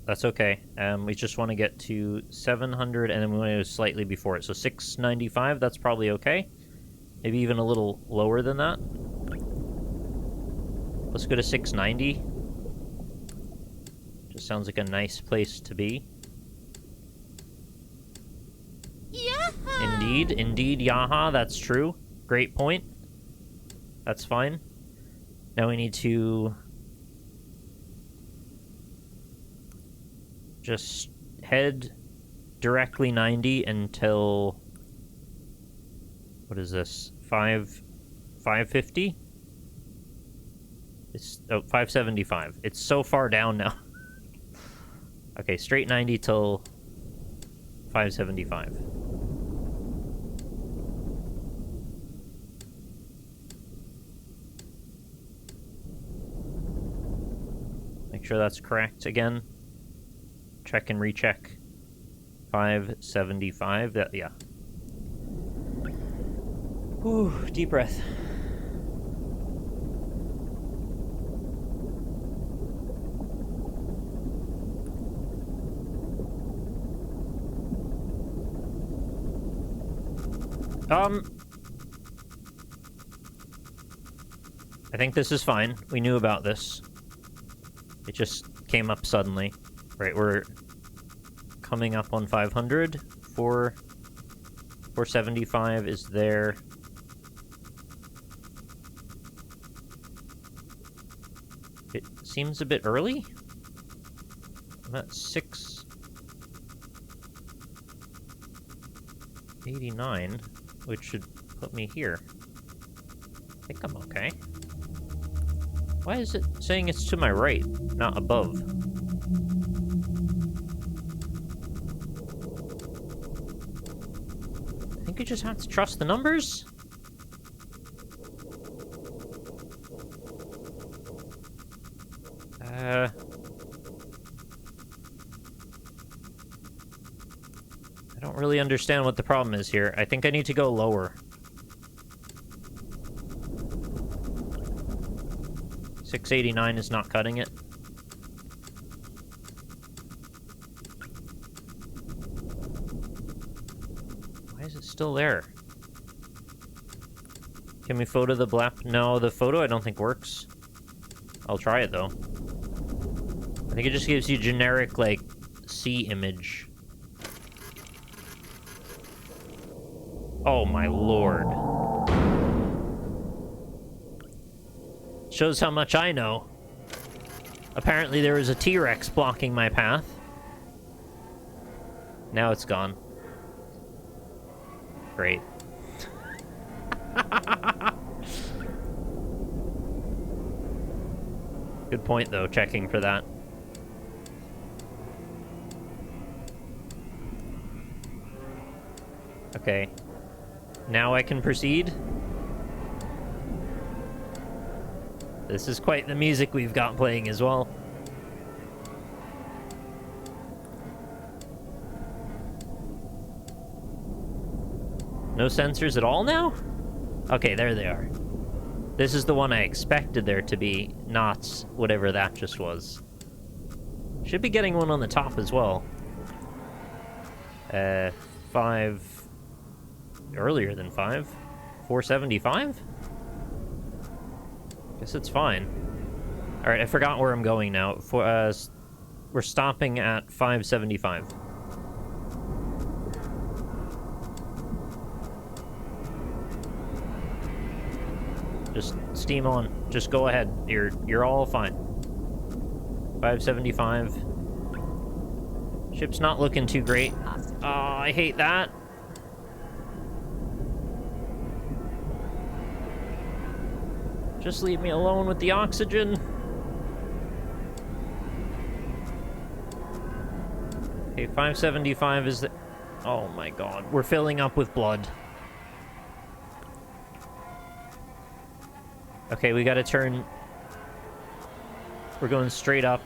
That's okay. We just want to get to 700, and then we want to go slightly before it. So 695, that's probably okay. Maybe even a little lower than that. Let's go to 690. Just sounds like a nice place to be. Yaha! Indeed, indeed, yaha, that's true. Great point. That's fine. Now we need to... just head directly 90 until... what is this? 550? It's... oh, 575. It's so far down now. Okay, straight 90 till 575. Make sure that's correct again. Check and recheck. 575. That, yeah. Whew, deep breath. I think this is fine. We knew about this. It just came up suddenly. Right, we're coming up on 500. 475 is there. It seems a bit early. I'm at 689, which should put me here. I think I'm okay. Why is it saying it's to my right, not above? I think you just have to trust the numbers? I don't really understand what the problem is here. I think I need to go lower. 689 is not cutting it. Why is it still there? Can we photo the blap? No, the photo I don't think works. I'll try it though. I think it just gives you generic, like, sea image. Oh my lord. Shows how much I know. Apparently there was a T-Rex blocking my path. Now it's gone. Great. Good point, though, checking for that. Okay. Now I can proceed. This is quite the music we've got playing as well. No sensors at all now? Okay, there they are. This is the one I expected there to be, not whatever that just was. Should be getting one on the top as well. 5... Earlier than 5? 475? Guess it's fine. Alright, I forgot where I'm going now. We're stopping at 575. Just steam on. Just go ahead. You're all fine. 575. Ship's not looking too great. Oh, I hate that. Just leave me alone with the oxygen. Okay, 575 is the... Oh my god, we're filling up with blood. Okay, we gotta turn... We're going straight up.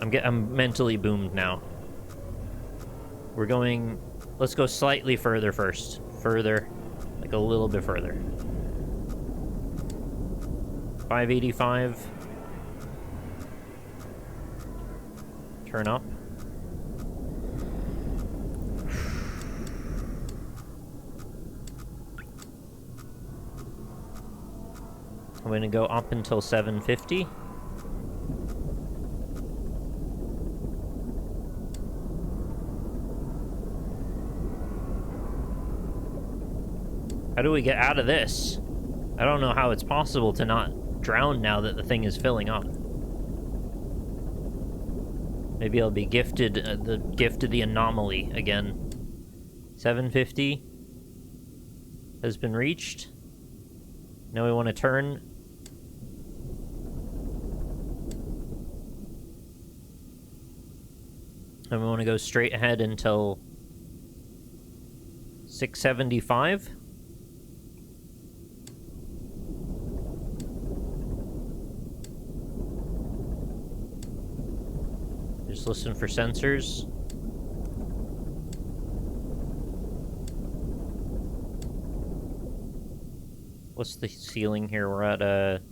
I'm mentally boomed now. We're going... Let's go slightly further first. Further. Like a little bit further. 585. Turn up. I'm gonna go up until 750. How do we get out of this? I don't know how it's possible to not drown now that the thing is filling up. Maybe I'll be gifted the gift of the anomaly again. 750 has been reached. Now we want to turn. And we want to go straight ahead until 675. Just listen for sensors. What's the ceiling here? We're at,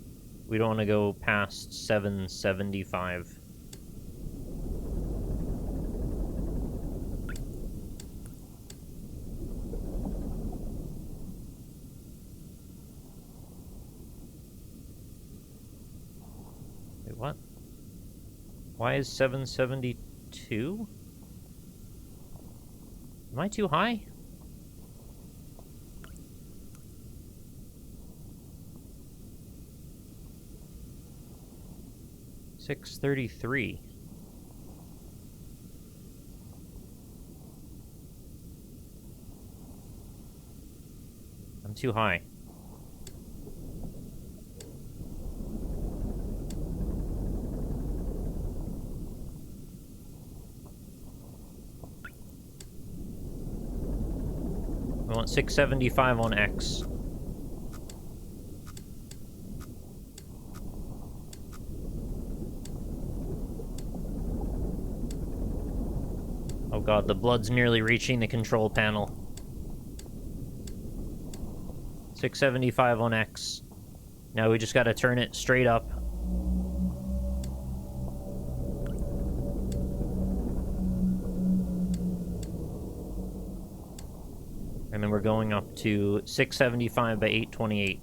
we don't want to go past 775. Wait, what? Why is 772? Am I too high? $633. I'm too high. I want 675 on X. Oh god, the blood's nearly reaching the control panel. 675 on X. Now we just gotta turn it straight up. And then we're going up to 675 by 828.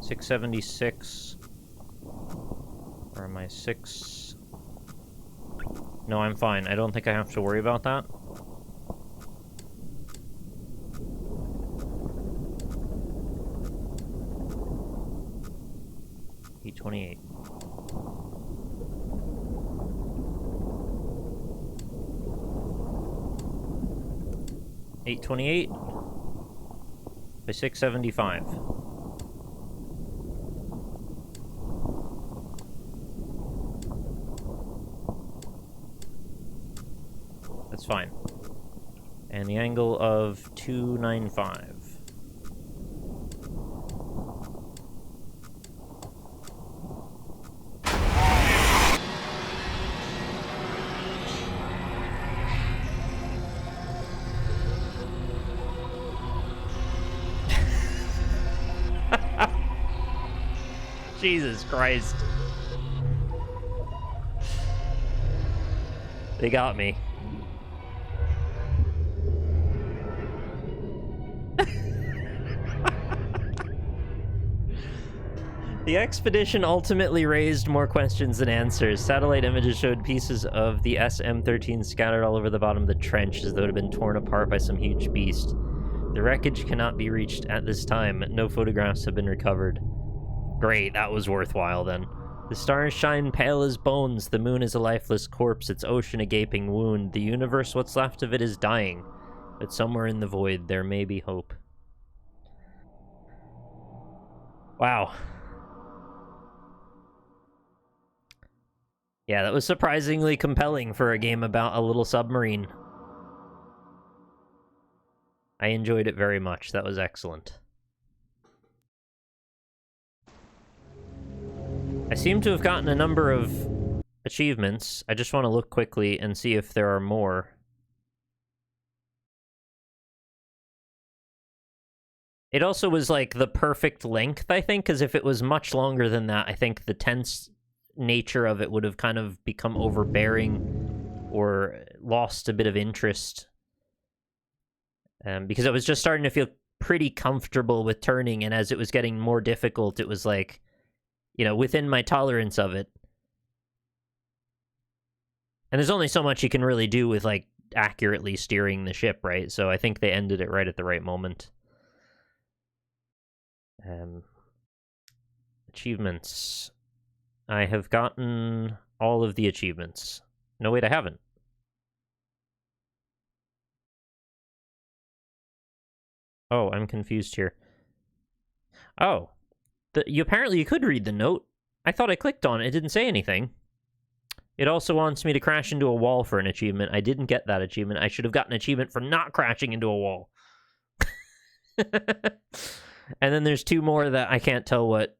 $676. Or am I 6? No, I'm fine. I don't think I have to worry about that. $828. $828 by 675. That's fine. And the angle of 295. Jesus Christ. They got me. The expedition ultimately raised more questions than answers. Satellite images showed pieces of the SM-13 scattered all over the bottom of the trench as though it had been torn apart by some huge beast. The wreckage cannot be reached at this time. No photographs have been recovered. Great, that was worthwhile then. The stars shine pale as bones. The moon is a lifeless corpse, its ocean a gaping wound. The universe, what's left of it, is dying. But somewhere in the void, there may be hope. Wow. Yeah, that was surprisingly compelling for a game about a little submarine. I enjoyed it very much. That was excellent. I seem to have gotten a number of achievements. I just want to look quickly and see if there are more. It also was like the perfect length, I think, because if it was much longer than that, I think the tense nature of it would have kind of become overbearing or lost a bit of interest. Because I was just starting to feel pretty comfortable with turning, and as it was getting more difficult, it was like, you know, within my tolerance of it. And there's only so much you can really do with, like, accurately steering the ship, right? So I think they ended it right at the right moment. Achievements. I have gotten all of the achievements. No, wait, I haven't. Oh, I'm confused here. Oh. Apparently you could read the note. I thought I clicked on it. It didn't say anything. It also wants me to crash into a wall for an achievement. I didn't get that achievement. I should have gotten an achievement for not crashing into a wall. And then there's two more that I can't tell what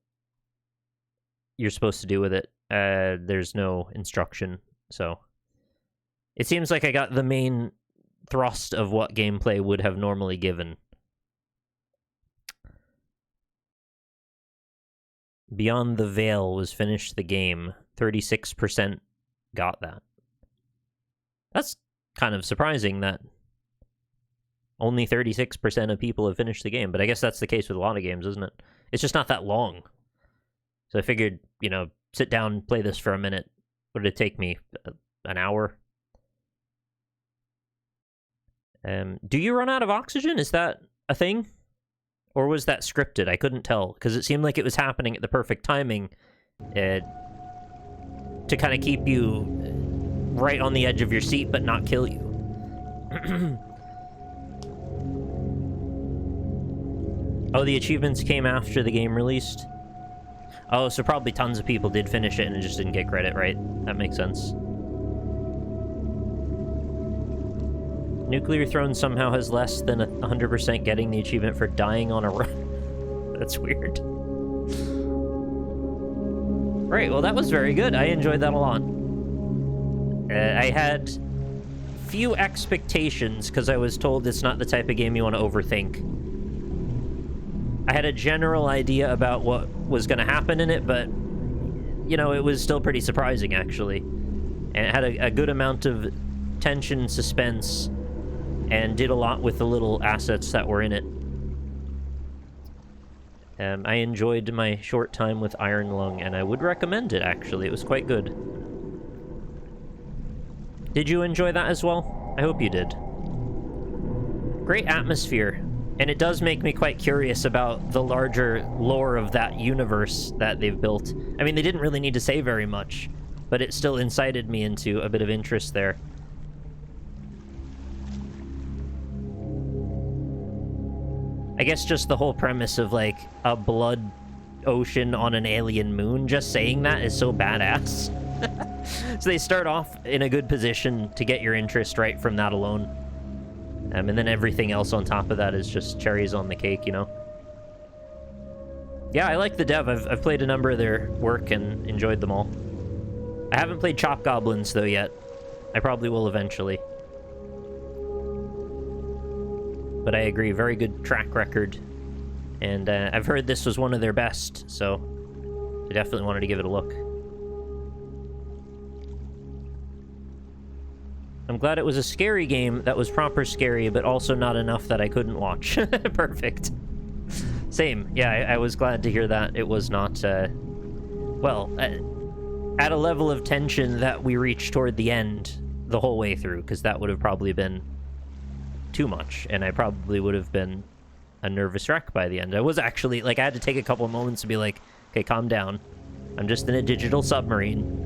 you're supposed to do with it. There's no instruction, so... It seems like I got the main thrust of what gameplay would have normally given. Beyond the Veil was finished the game. 36% got that. That's kind of surprising that only 36% of people have finished the game, but I guess that's the case with a lot of games, isn't it? It's just not that long. So I figured, you know, sit down, play this for a minute. What did it take me? An hour? Do you run out of oxygen? Is that a thing? Or was that scripted? I couldn't tell, because it seemed like it was happening at the perfect timing to kind of keep you right on the edge of your seat, but not kill you. Oh, the achievements came after the game released? Oh, so probably tons of people did finish it and just didn't get credit, right? That makes sense. Nuclear Throne somehow has less than 100% getting the achievement for dying on a run. That's weird. Right, well that was very good. I enjoyed that a lot. I had few expectations because I was told it's not the type of game you want to overthink. I had a general idea about what was going to happen in it, but, you know, it was still pretty surprising, actually. And it had a good amount of tension, suspense, and did a lot with the little assets that were in it. I enjoyed my short time with Iron Lung, and I would recommend it, actually. It was quite good. Did you enjoy that as well? I hope you did. Great atmosphere. And it does make me quite curious about the larger lore of that universe that they've built. I mean, they didn't really need to say very much, but it still incited me into a bit of interest there. I guess just the whole premise of, like, a blood ocean on an alien moon, just saying that is so badass. So they start off in a good position to get your interest right from that alone. And then everything else on top of that is just cherries on the cake, you know? Yeah, I like the dev. I've played a number of their work and enjoyed them all. I haven't played Chop Goblins, though, yet. I probably will eventually. But I agree, very good track record. And I've heard this was one of their best, so I definitely wanted to give it a look. I'm glad it was a scary game that was proper scary, but also not enough that I couldn't watch. Perfect. Same. Yeah, I was glad to hear that it was not, well, at a level of tension that we reached toward the end the whole way through, because that would have probably been too much, and I probably would have been a nervous wreck by the end. I was actually, like, I had to take a couple of moments to be like, okay, calm down. I'm just in a digital submarine.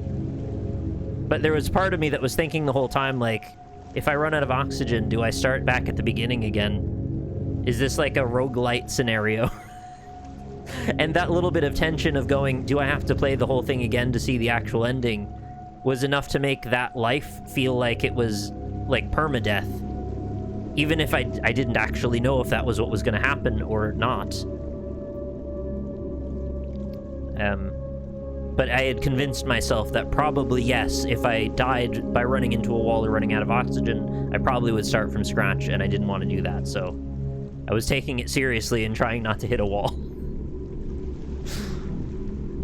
But there was part of me that was thinking the whole time, like, if I run out of oxygen, do I start back at the beginning again? Is this like a roguelite scenario? And that little bit of tension of going, do I have to play the whole thing again to see the actual ending, was enough to make that life feel like it was, like, permadeath. Even if I didn't actually know if that was what was going to happen or not. But I had convinced myself that probably, yes, if I died by running into a wall or running out of oxygen, I probably would start from scratch, and I didn't want to do that, so I was taking it seriously and trying not to hit a wall.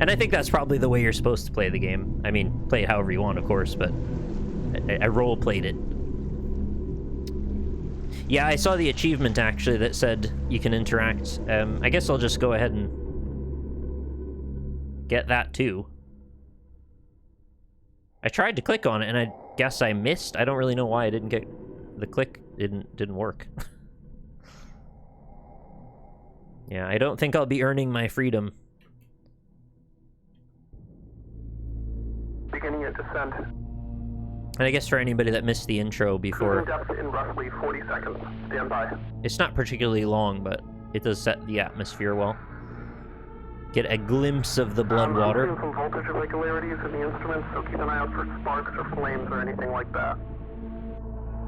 And I think that's probably the way you're supposed to play the game. I mean, play it however you want, of course, but I role-played it. Yeah, I saw the achievement, actually, that said you can interact. I guess I'll just go ahead and get that too. I tried to click on it, and I guess I missed. I don't really know why I didn't get... The click didn't work. Yeah, I don't think I'll be earning my freedom. Beginning your descent. And I guess for anybody that missed the intro before... Cruising depth in roughly 40 seconds. Stand by. It's not particularly long, but it does set the atmosphere well. Get a glimpse of the blood water. I'm seeing some voltage irregularities in the instruments, so keep an eye out for sparks or flames or anything like that.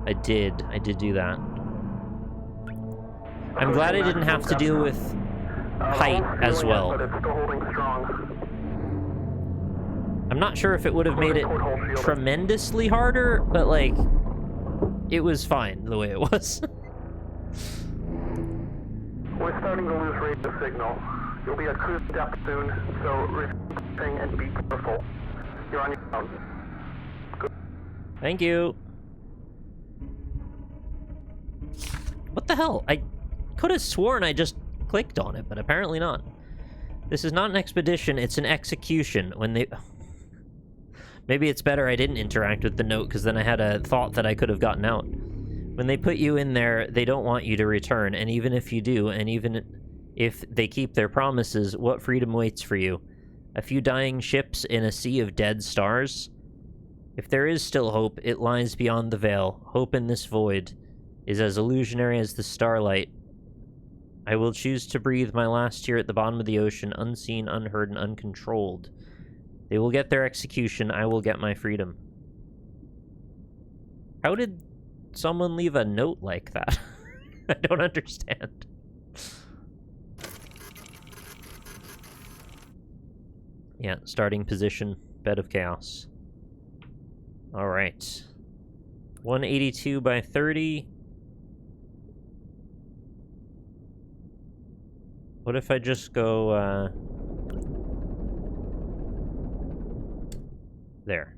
I did do that. I'm glad I didn't have to deal with height as well. But it's still holding strong. I'm not sure if it would have made it tremendously harder, but, like, it was fine the way it was. We're starting to lose radio signal. You'll be at cruise depth soon, so refing and be careful. You're on your own. Good. Thank you. What the hell? I could have sworn I just clicked on it, but apparently not. This is not an expedition, it's an execution. When they... Maybe it's better I didn't interact with the note, because then I had a thought that I could have gotten out. When they put you in there, they don't want you to return, and even if you do, and even if they keep their promises, what freedom waits for you? A few dying ships in a sea of dead stars? If there is still hope, it lies beyond the veil. Hope in this void is as illusionary as the starlight. I will choose to breathe my last here at the bottom of the ocean, unseen, unheard, and uncontrolled. They will get their execution, I will get my freedom. How did someone leave a note like that? I don't understand. Yeah, starting position, bed of chaos. Alright. 182 by 30. What if I just go, there.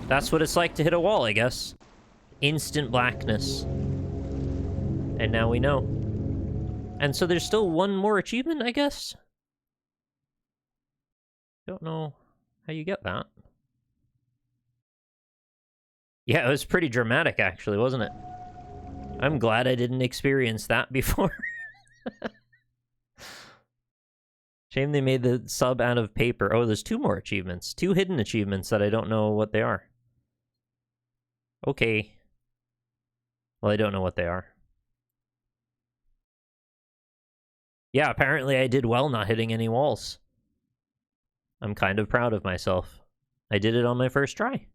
That's what it's like to hit a wall, I guess. Instant blackness. And now we know. And so there's still one more achievement, I guess? Don't know how you get that. Yeah, it was pretty dramatic, actually, wasn't it? I'm glad I didn't experience that before. Shame they made the sub out of paper. Oh, there's two more achievements. Two hidden achievements that I don't know what they are. Okay. Well, I don't know what they are. Yeah, apparently I did well not hitting any walls. I'm kind of proud of myself. I did it on my first try.